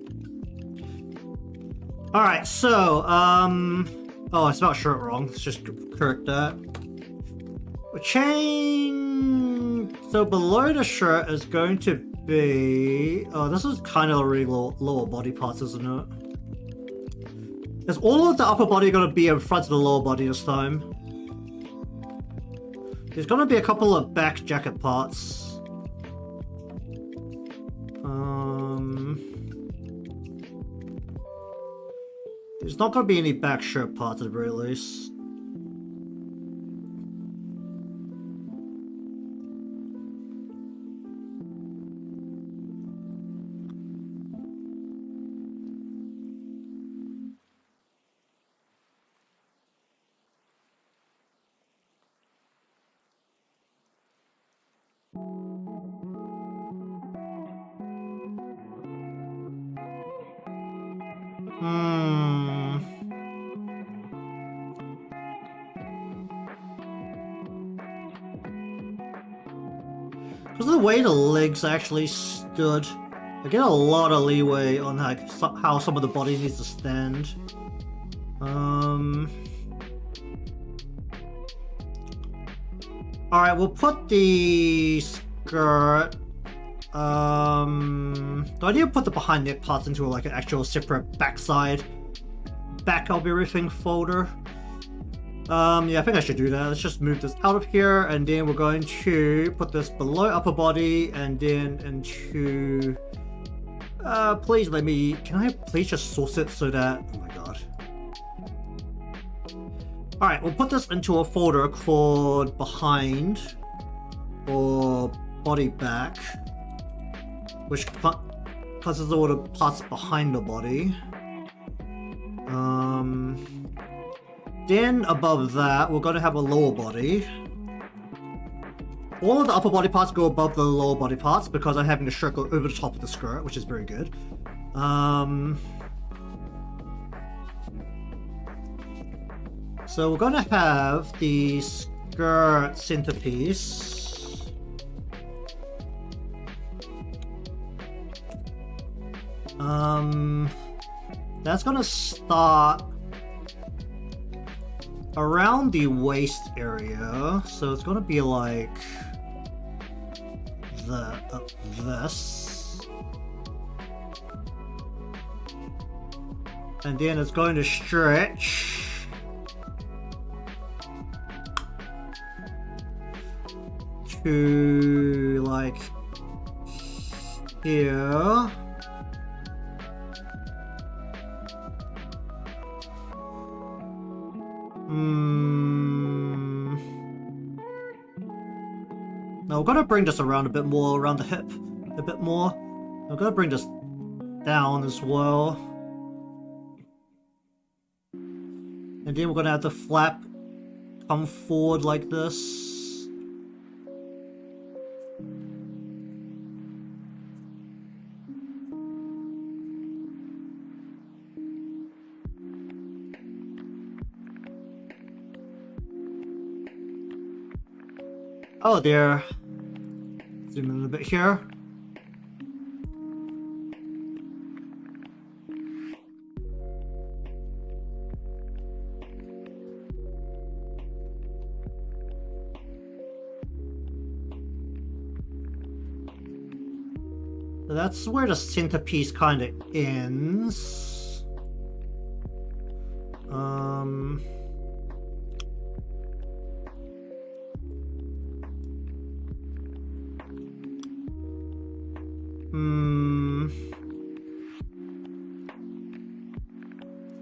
Alright, so, oh, I spelled shirt wrong. Let's just correct that. Chain. So below the shirt is going to be... Oh, this is kind of already lower body parts, isn't it? Is all of the upper body going to be in front of the lower body this time? There's going to be a couple of back jacket parts. There's not going to be any back shirt parts at the very least. Because of the way the legs actually stood, I get a lot of leeway on like how some of the body needs to stand. Alright, we'll put the skirt. Do I need to put the behind neck parts into like an actual separate backside back of everything folder? Yeah, I think I should do that. Let's just move this out of here, and then we're going to put this below upper body and then into... please let me... Can I please just source it so that... Oh my god. Alright, we'll put this into a folder called behind or body back, which causes all the parts behind the body. Then above that, we're going to have a lower body. All of the upper body parts go above the lower body parts because I'm having the shirt go over the top of the skirt, which is very good. So we're going to have the skirt centerpiece. That's going to start around the waist area, so it's gonna be like this, and then it's going to stretch to like here. Now we're gonna bring this around a bit more, around the hip a bit more. I'm gonna bring this down as well. And then we're gonna have the flap come forward like this. Oh dear. Zoom in a bit here. So that's where the centerpiece kind of ends.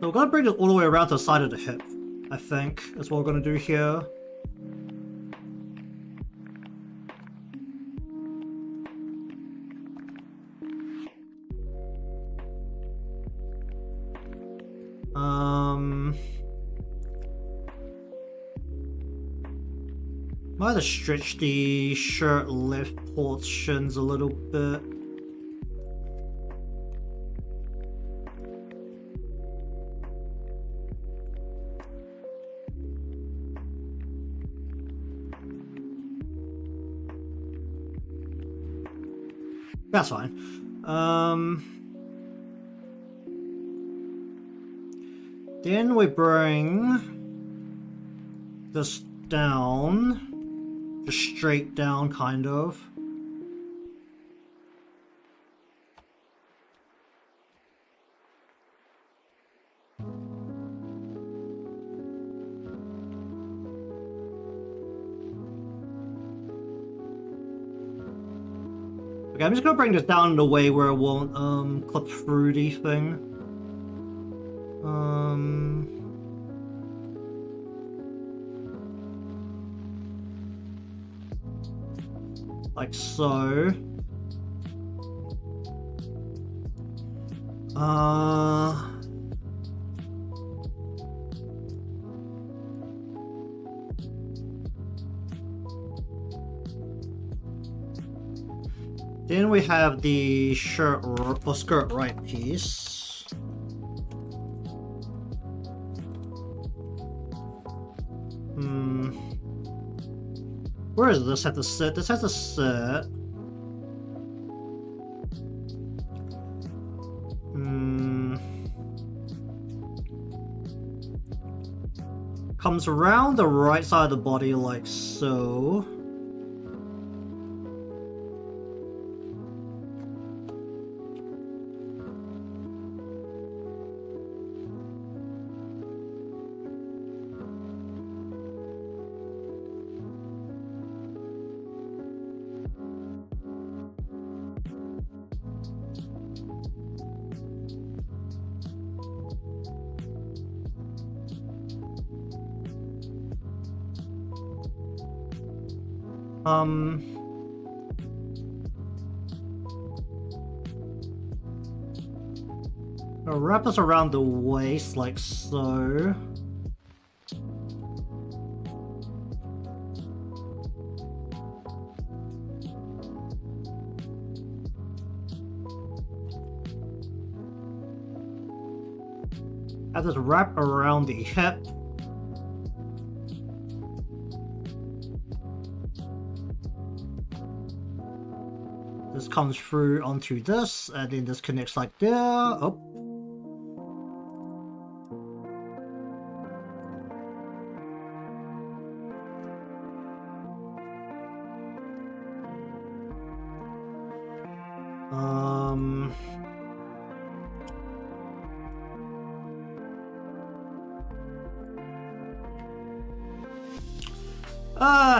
So we're gonna bring it all the way around to the side of the hip, I think. That's what we're gonna do here. Might have to stretch the shirt left portions a little bit. That's fine. Then we bring this down, just straight down, kind of. Okay, I'm just gonna bring this down in a way where it won't clip through the thing. Like so. Then we have the shirt or skirt right piece. Where does this have to sit? This has to sit Comes around the right side of the body like so. I'll wrap this around the waist like so. Have this wrap around the hip. This comes through onto this, and then this connects like there. Oh.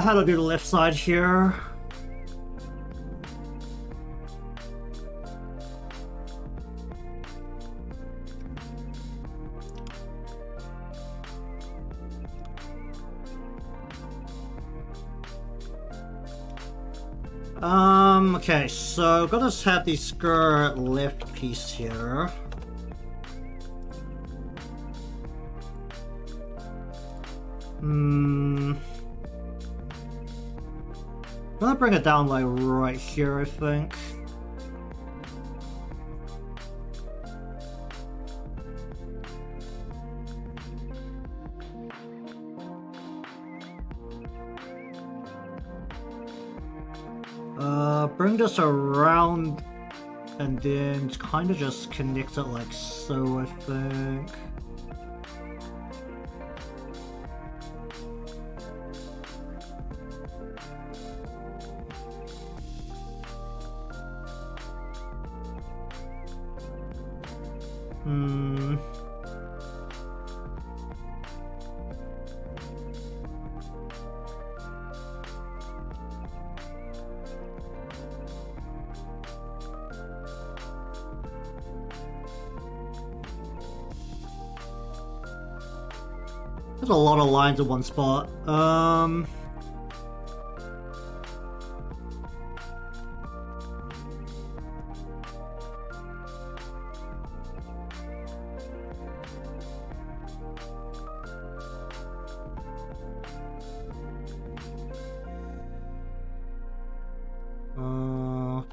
How to do the left side here. Okay, so gotta just have the skirt left piece here. I'm gonna bring it down like right here, I think. Bring this around and then kind of just connect it like so, I think. There's a lot of lines in one spot.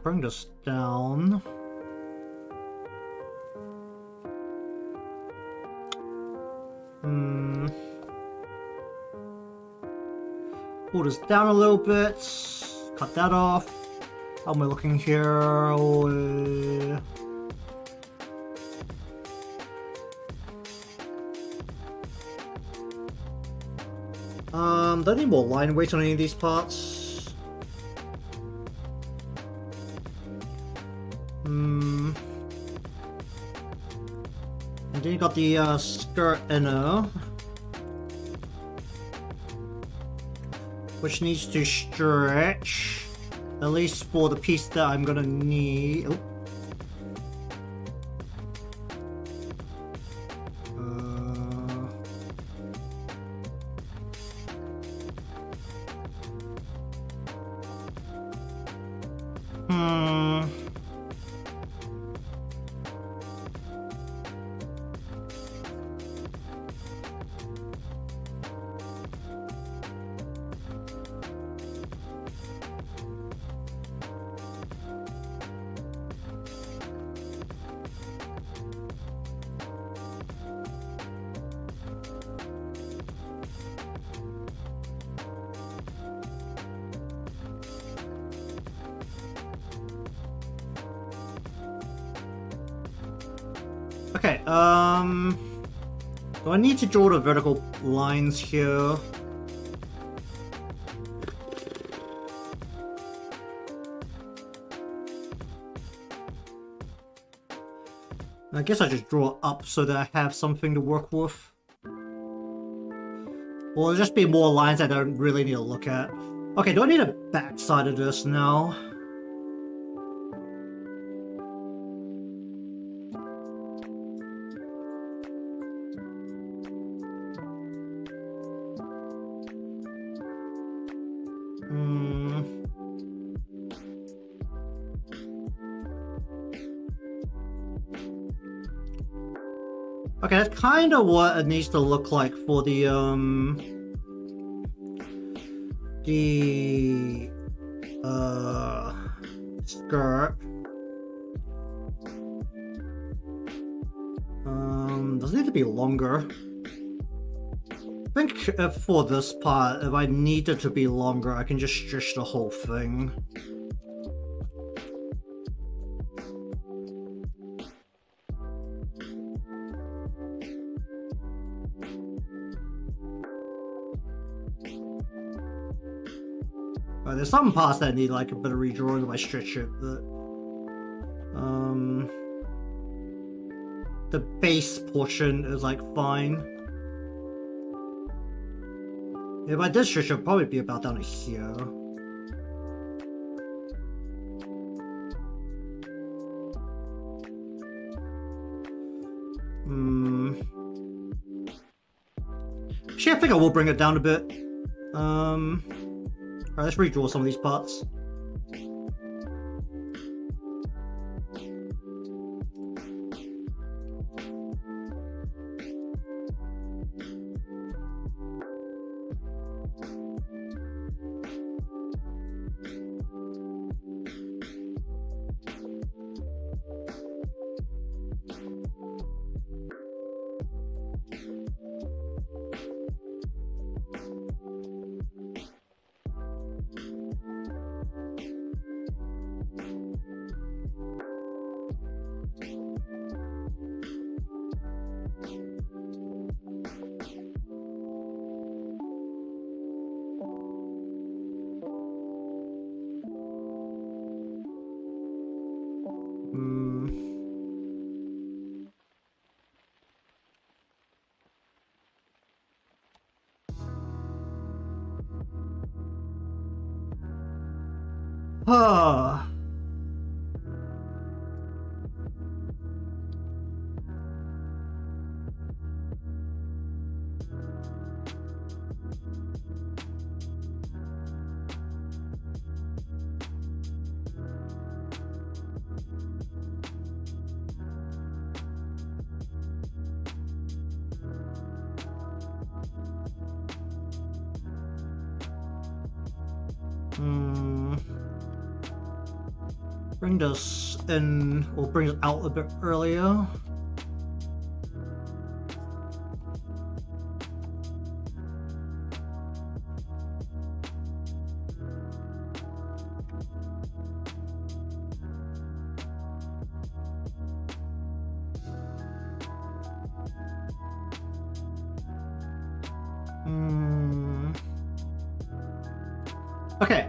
Bring this down. Pull this down a little bit. Cut that off. How am I looking here? Do I need more line weight on any of these parts? And then you got the skirt inner, which needs to stretch, at least for the piece that I'm gonna need. Oh. Okay, Do I need to draw the vertical lines here? I guess I just draw it up so that I have something to work with. Or it'll just be more lines I don't really need to look at. Okay, do I need a backside of this now? Okay, that's kind of what it needs to look like for the skirt. Does it need to be longer? I think for this part, if I need it to be longer, I can just stretch the whole thing. There's some parts that need like a bit of redrawing if I stretch it, but the base portion is like fine. If I did stretch it, it'd probably be about down to here. Actually, I think I will bring it down a bit. Alright, let's redraw some of these parts. Ah. Bring this in, or bring it out a bit earlier. Okay.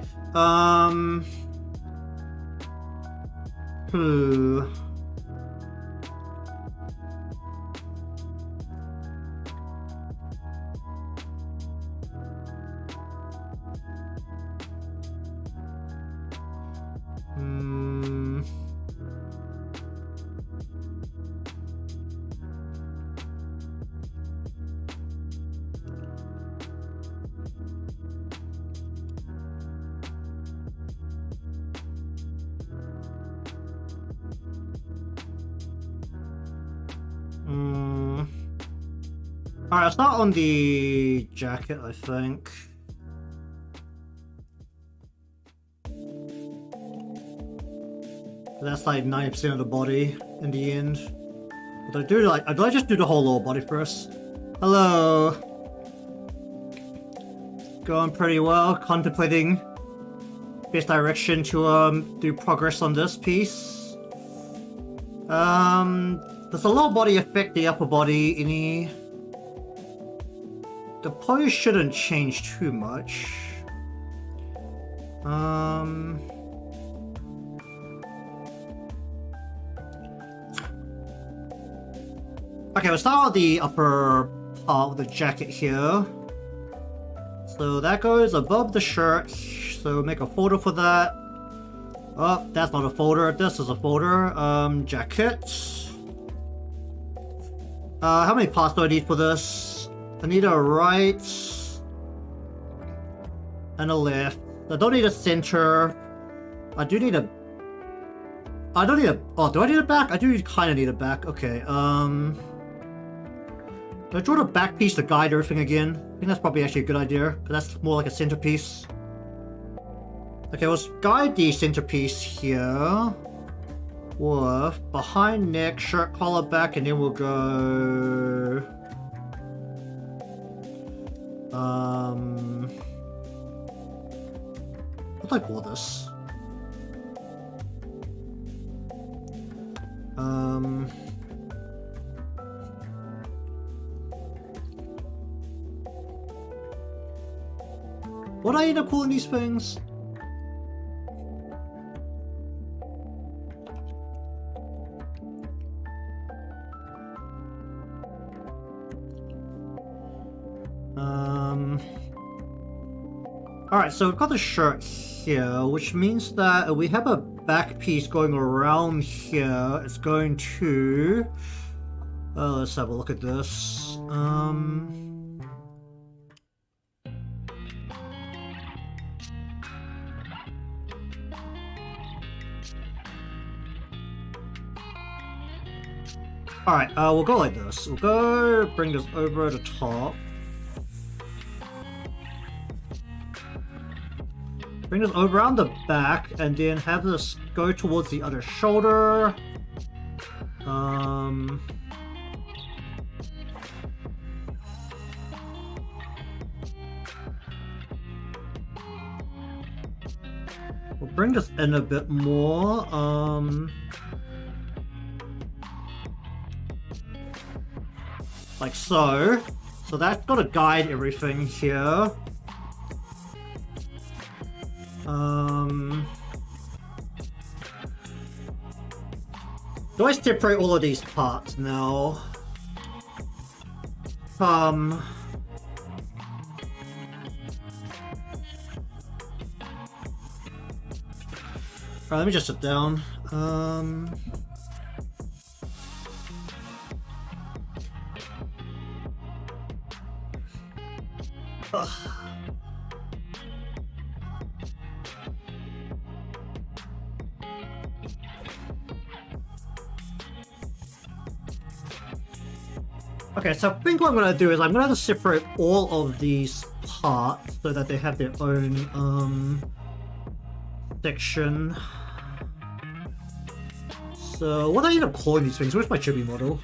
Alright, I'll start on the jacket, I think. That's like 90% of the body in the end. But do I just do the whole lower body first? Hello. Going pretty well, contemplating best direction to do progress on this piece. Does the lower body affect the upper body any? the pose shouldn't change too much. Okay, we'll start with the upper part of the jacket here. So that goes above the shirt. So make a folder for that. Oh, that's not a folder. This is a folder. Jacket. How many parts do I need for this? I need a right and a left. I don't need a center. I do need a... I don't need a... Oh, do I need a back? I do kind of need a back. Okay, do I draw the back piece to guide everything again? I think that's probably actually a good idea, because that's more like a centerpiece. Okay, let's guide the centerpiece here. With behind neck, shirt collar back, and then we'll go... What do I call this? What do I end up calling these things? Alright, so we've got the shirt here, which means that we have a back piece going around here. It's going to... let's have a look at this. Alright, we'll go like this. We'll go bring this over the top. Bring this over around the back, and then have this go towards the other shoulder. We'll bring this in a bit more. Like so. So that's got to guide everything here. Do I separate all of these parts now? Alright, let me just sit down. Ugh. Okay, so I think what I'm going to do is I'm going to separate all of these parts so that they have their own section. So what do I end up calling these things? Where's my chibi model?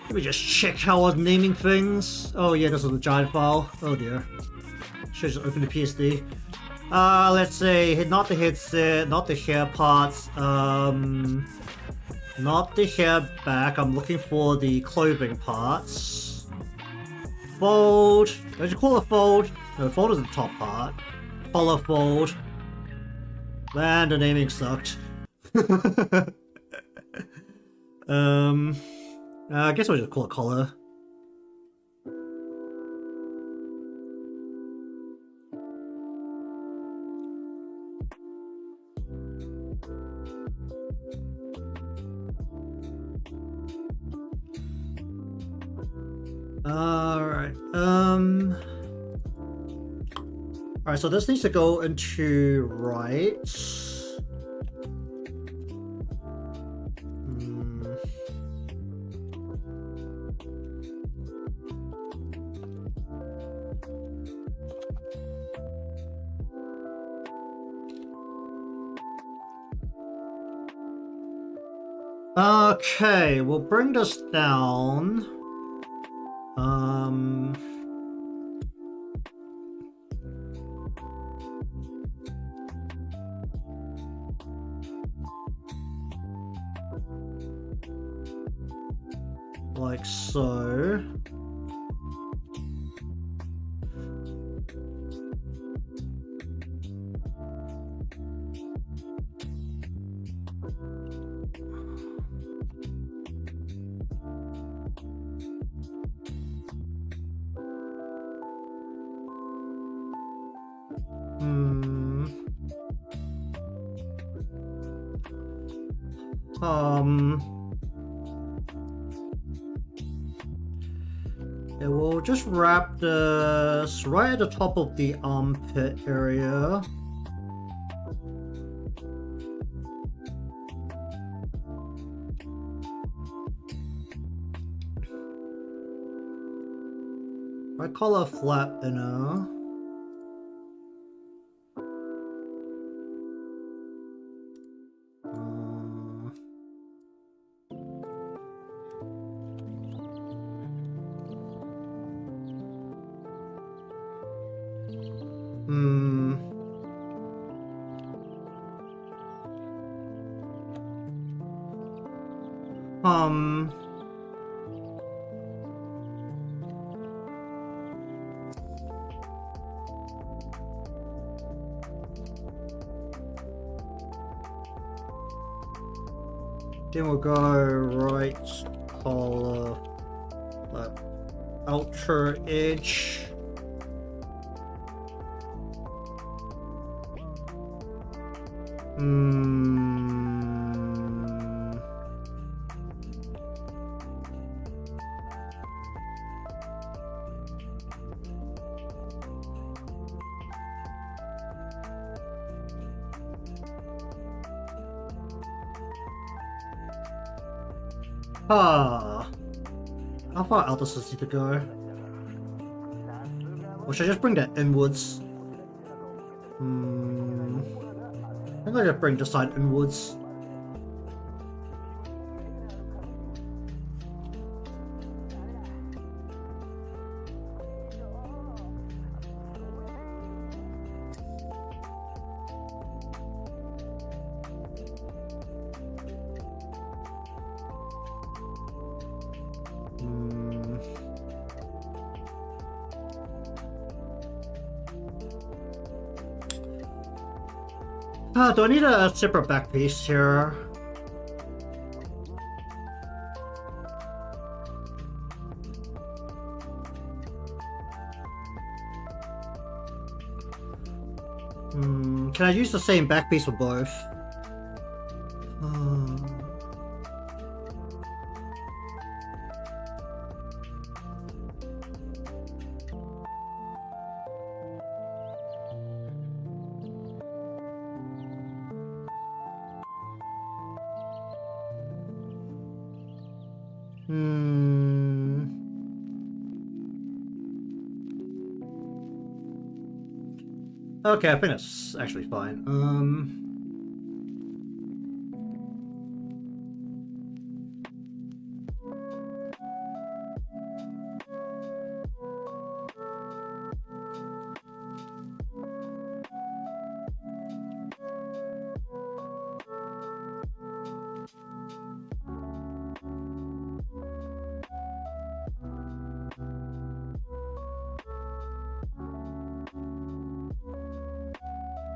Let me just check how I was naming things. Oh yeah, this is a giant file. Oh dear. Should just open the PSD. Let's say not the headset, not the hair parts, not the hair back. I'm looking for the clothing parts. Fold. Did you call it fold? No, fold is the top part. Collar fold. Man, the naming sucked. I guess I'll just call it collar. Alright, so this needs to go into right. Okay, we'll bring this down. like so. Yeah, we'll just wrap this right at the top of the armpit area. I call it flat inner. Then we'll go right collar, like outer edge. How far out does this need to go? Or should I just bring that inwards? I think I'll just bring the side inwards. Do I need a separate back piece here? Can I use the same back piece for both? Okay, I think that's actually fine.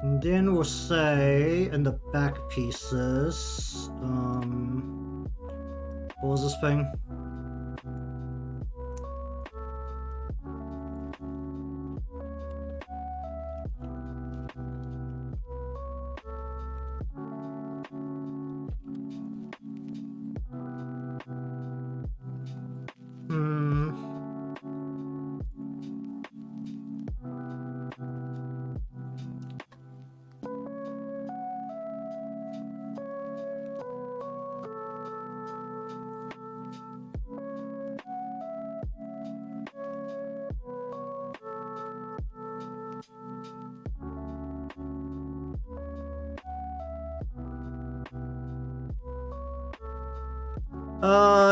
And then we'll say in the back pieces, what was this thing?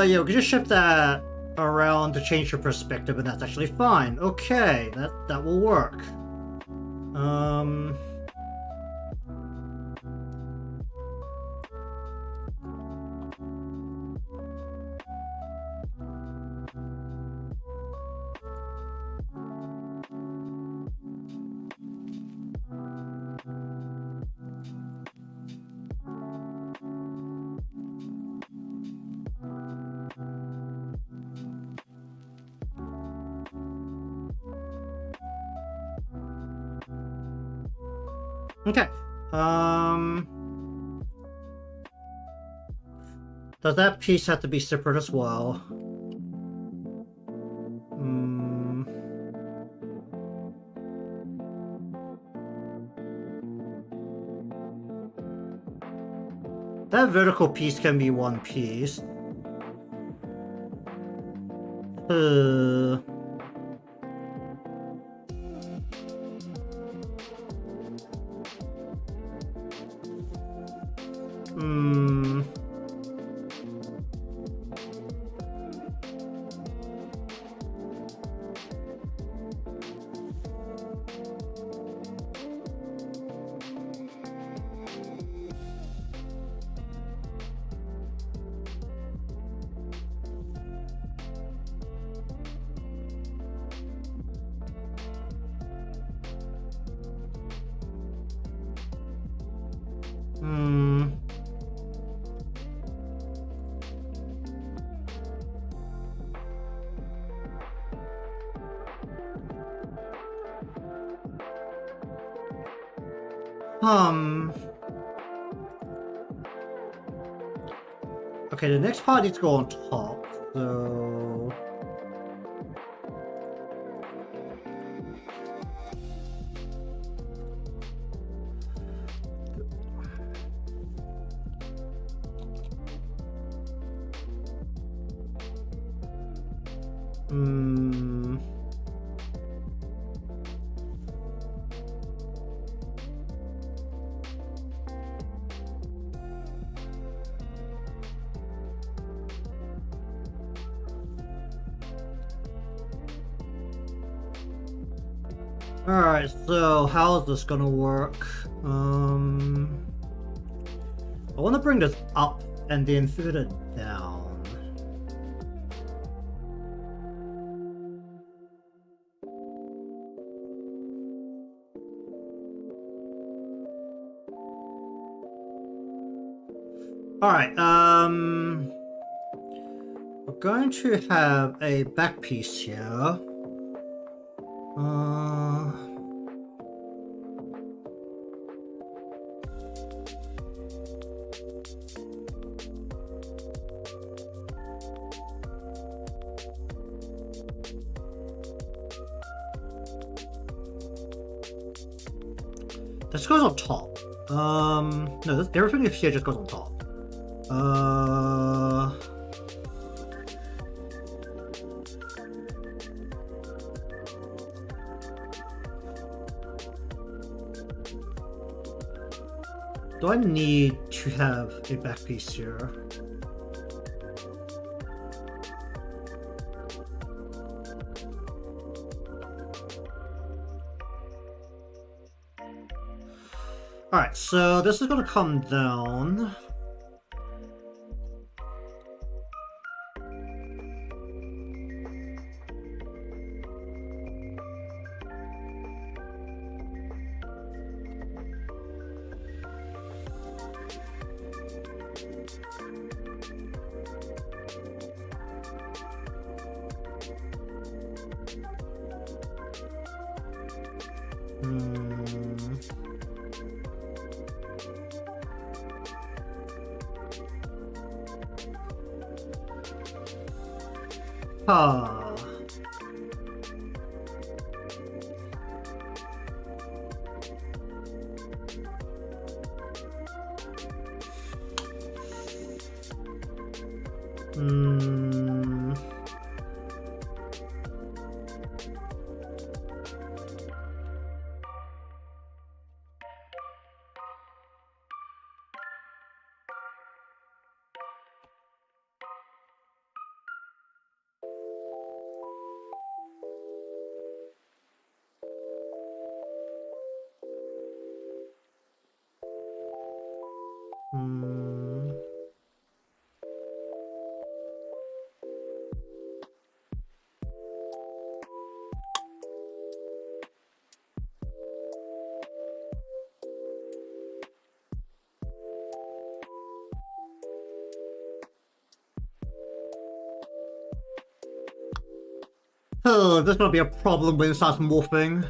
Yeah, we can just shift that around to change your perspective, and that's actually fine. Okay, that will work. Okay. Does that piece have to be separate as well? Hmm. That vertical piece can be one piece. Hmm. Okay, the next part needs to go on top, so... Alright, so how is this gonna work? I want to bring this up and then fit it down. Alright, we're going to have a back piece here. This goes on top. No, everything here just goes on top. Do I need to have a back piece here? Alright, so this is gonna come down. Oh, this might be a problem when it starts morphing.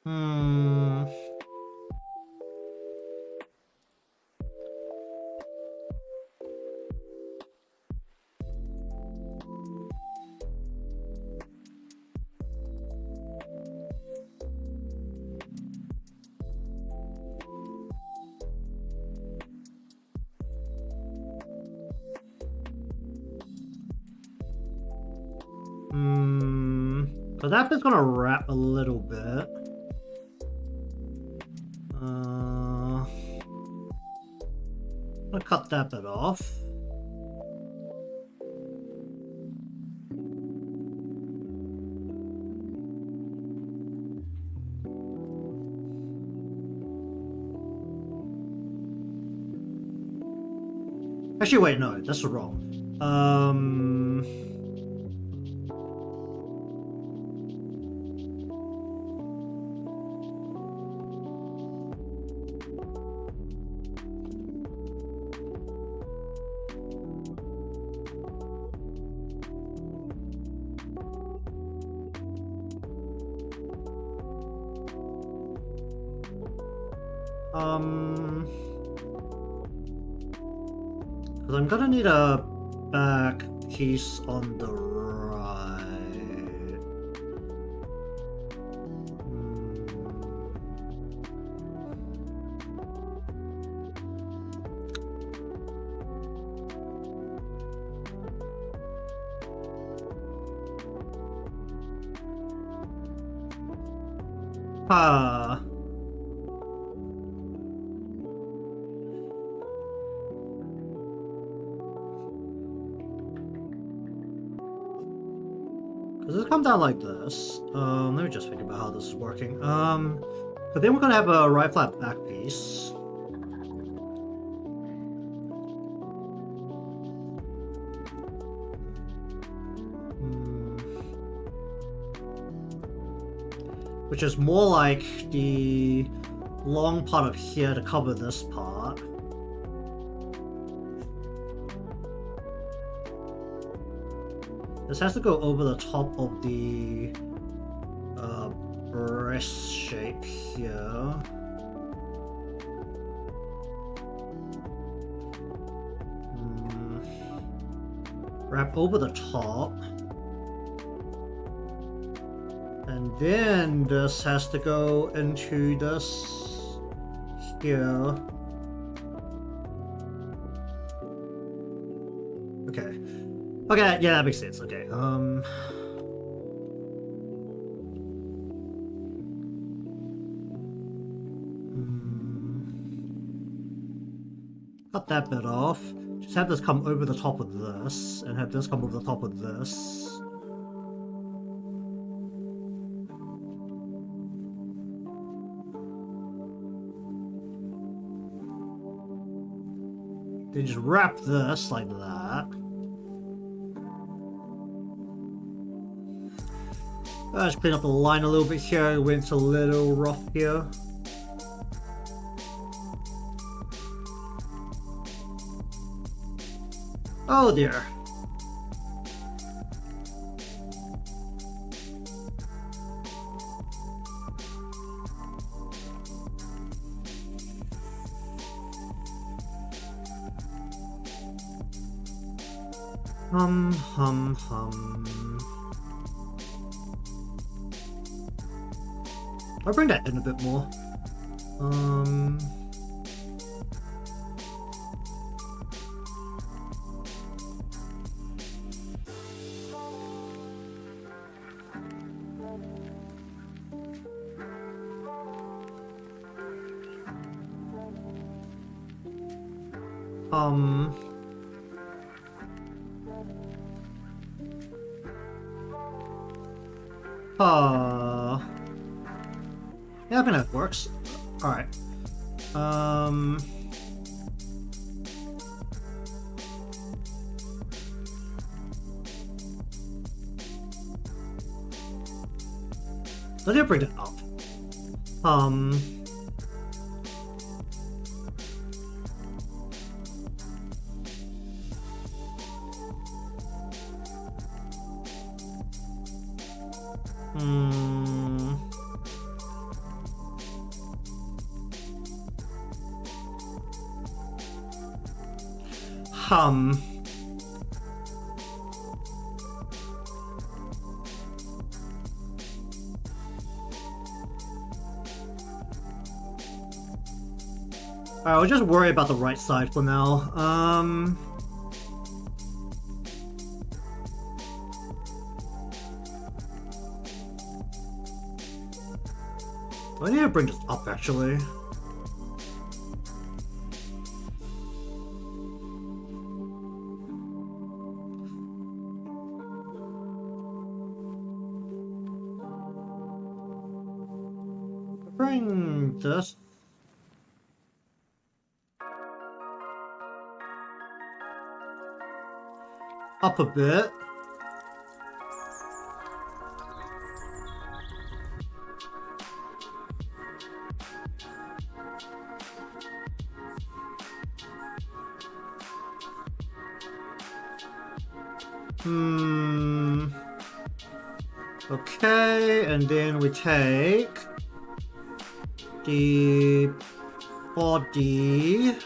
Hmm. So that bit's gonna wrap a little bit. I'll cut that bit off. Actually, wait, no, that's wrong. Because I'm gonna need a back piece on the right. Ah. Does this come down like this? Let me just think about how this is working. But then we're gonna have a right flat back piece. Which is more like the long part of here to cover this part. This has to go over the top of the breast shape here. Wrap over the top. And then this has to go into this here. Okay. Okay, yeah, that makes sense. Okay. Cut that bit off. Just have this come over the top of this, and have this come over the top of this. Then just wrap this like that. I'll just clean up the line a little bit here. It went a little rough here. Oh dear. I'll bring that in a bit more. Yeah, I think that works. Alright. Let me bring it up. hum. Alright, I'll just worry about the right side for now. I need to bring this up, actually. Bring this up a bit. Okay, and then we take the body.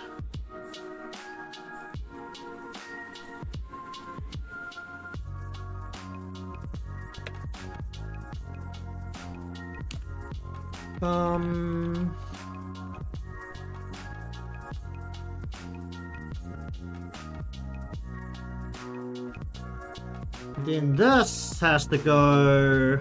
Then this has to go.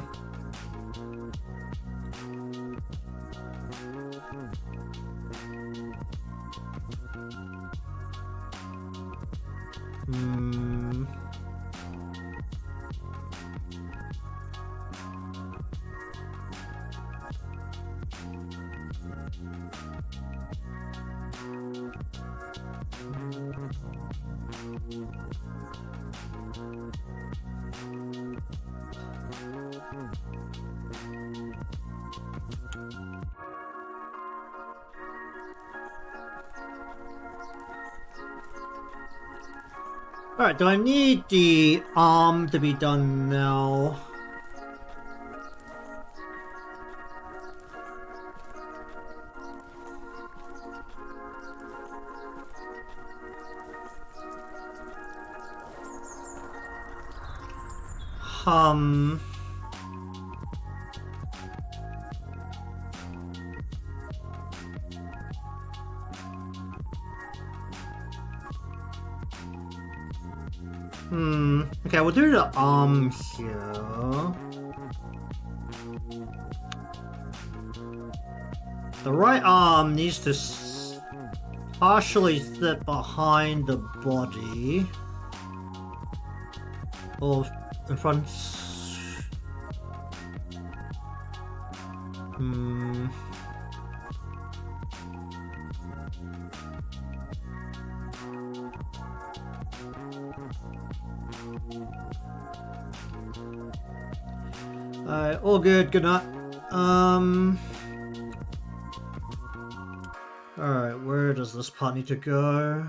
Alright, do I need the arm to be done now? Okay, we'll do the arm here. The right arm needs to partially sit behind the body. Or in front. Alright, all good, good night. Alright, where does this part need to go?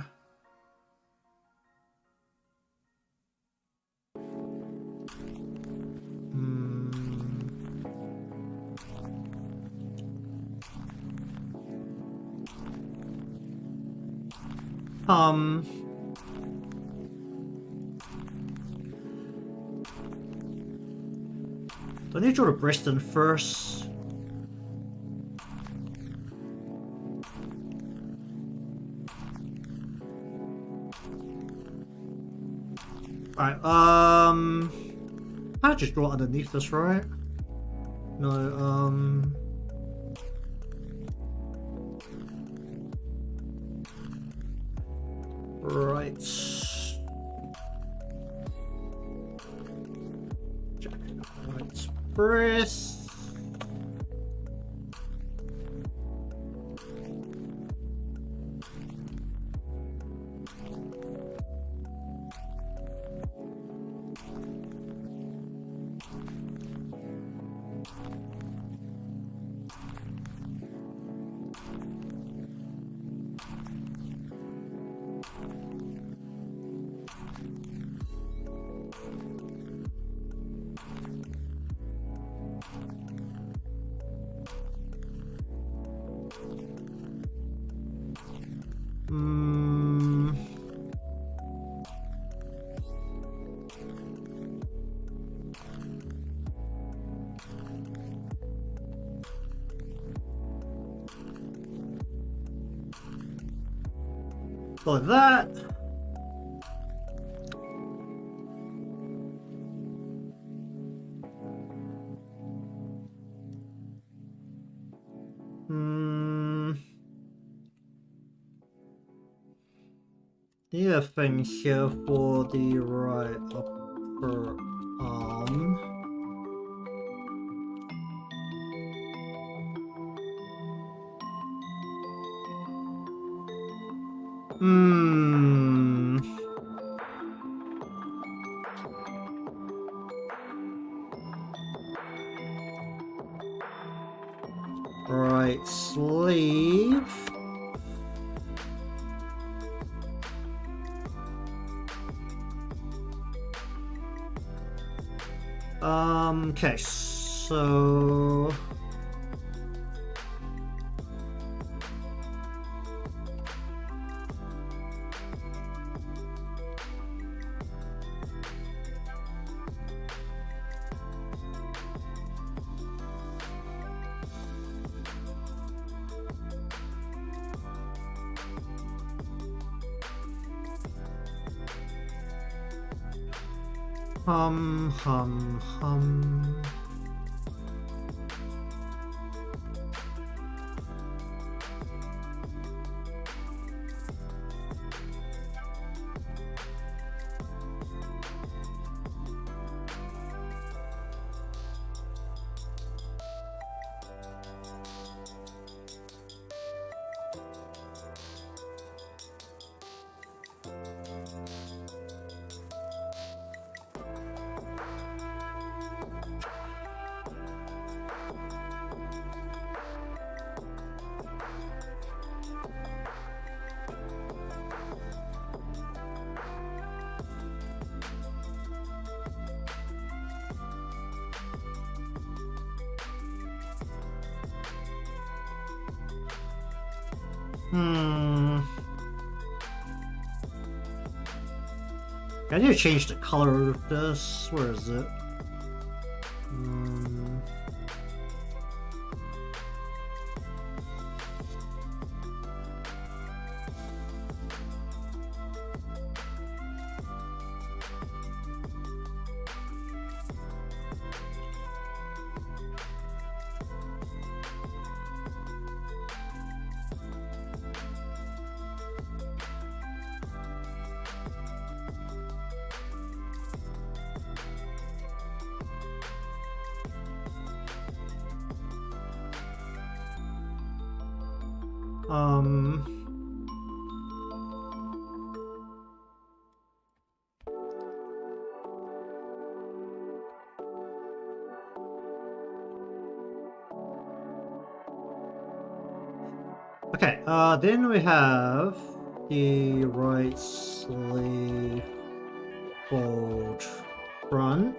Do I need to draw the breast in first? Alright, I just draw underneath this, right? No, right. Right, breast. Go like that. Need a thing here for the right upper arm. Right sleeve. Okay, so hum. I need to change the color of this. Where is it? Okay, then we have the right sleeve fold front.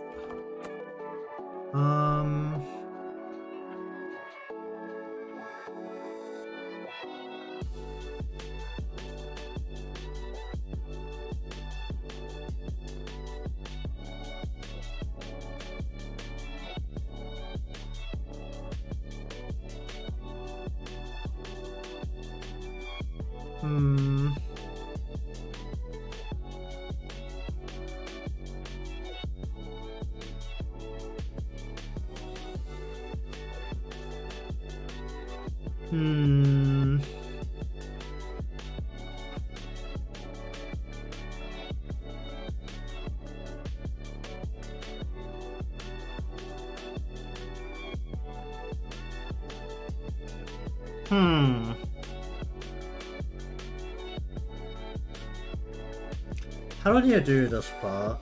How do you do this part?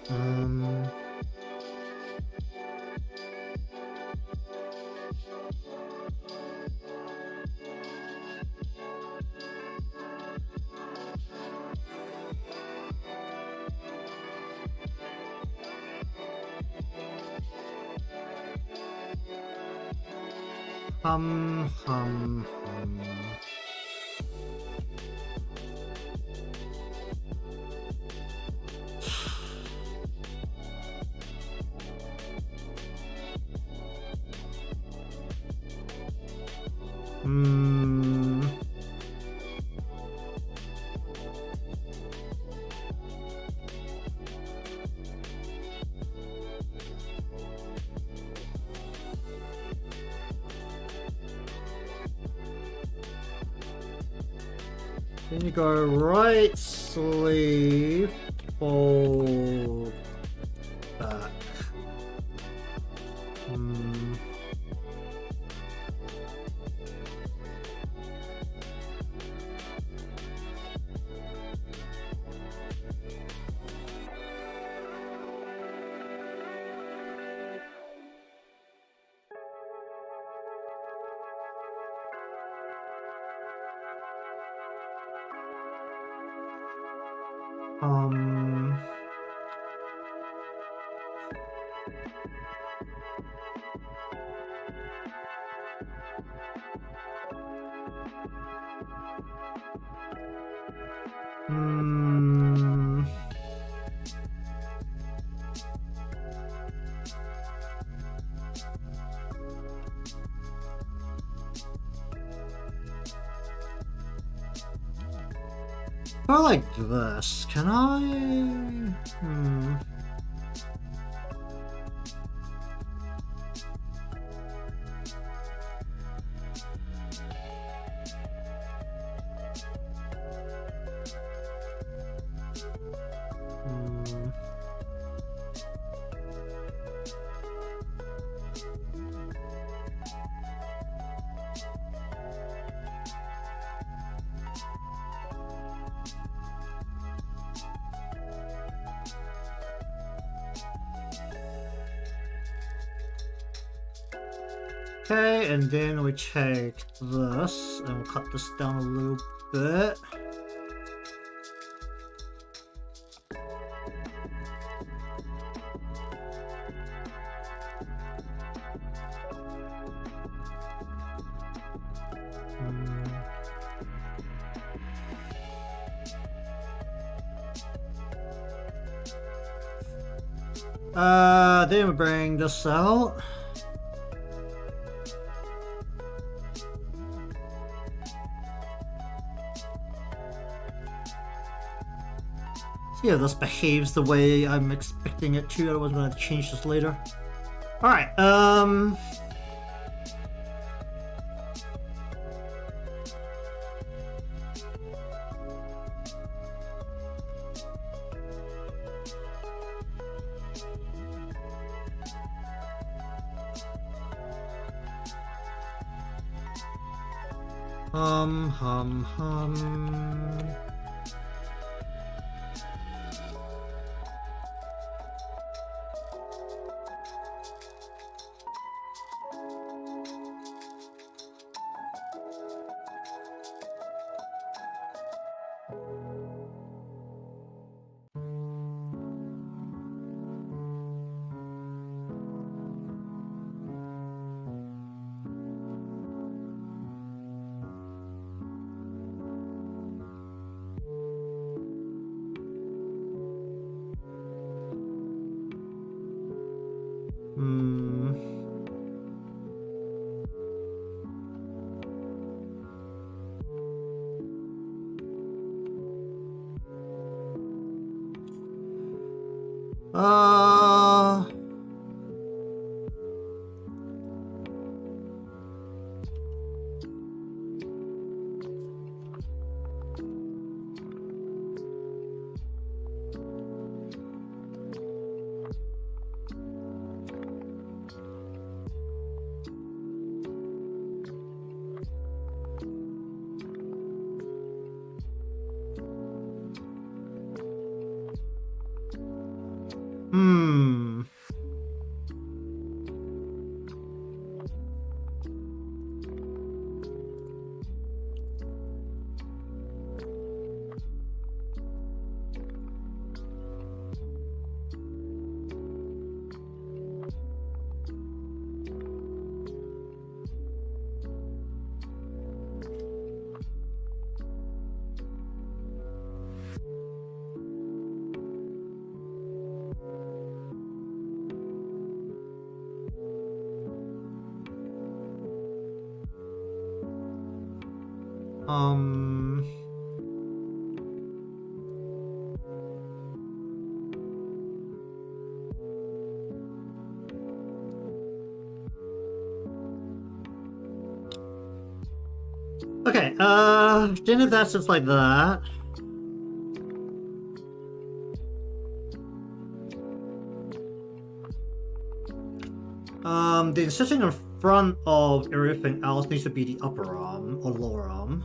Then you go right sleeve, fold back. I like this. Can I? Okay, and then we take this and we'll cut this down a little bit. Then we bring this out. See if this behaves the way I'm expecting it to. I was going to change this later. Alright, Okay, then if that's just like that. The incision in front of everything else needs to be the upper arm or lower arm.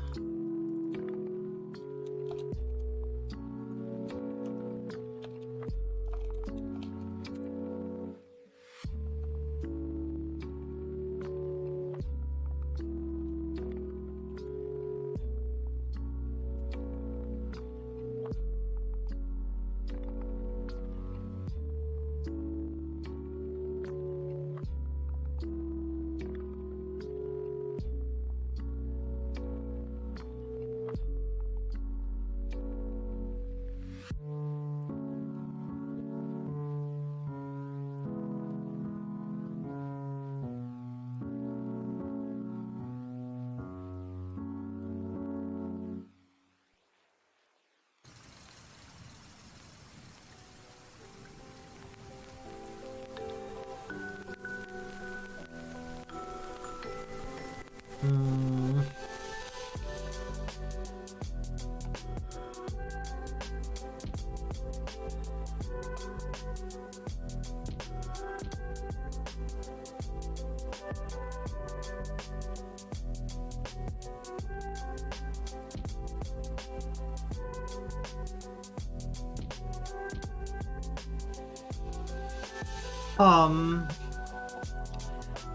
I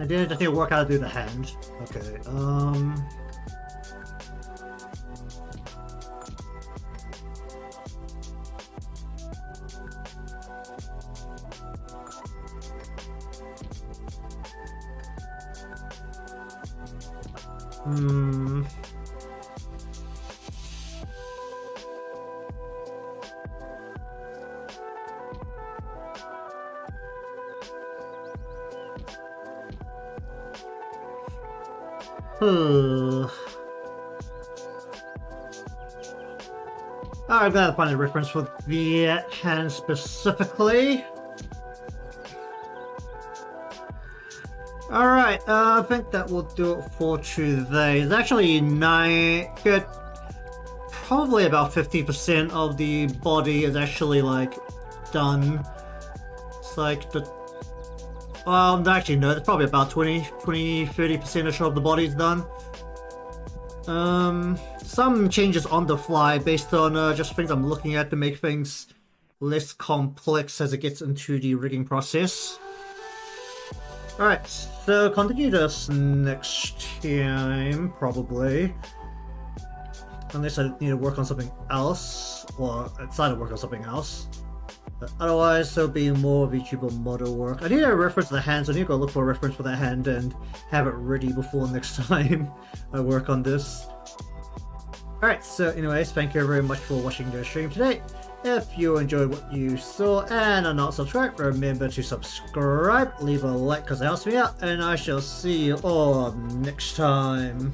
did just need to work out how to do the hand. Okay, I'm glad to find a reference for the hand specifically. Alright, I think that will do it for today. It's actually good. Probably about 50% of the body is actually like done. It's like the well, actually no, it's probably about 30% or so of the body is done. Some changes on the fly based on just things I'm looking at to make things less complex as it gets into the rigging process. Alright, so continue this next time, probably. Unless I need to work on something else, or I decide to work on something else. But otherwise, there'll be more Vtuber model work. I need a reference to the hand, so I need to go look for a reference for that hand and have it ready before next time I work on this. Alright, so anyways, thank you very much for watching the stream today. If you enjoyed what you saw and are not subscribed, remember to subscribe, leave a like because it helps me out, and I shall see you all next time.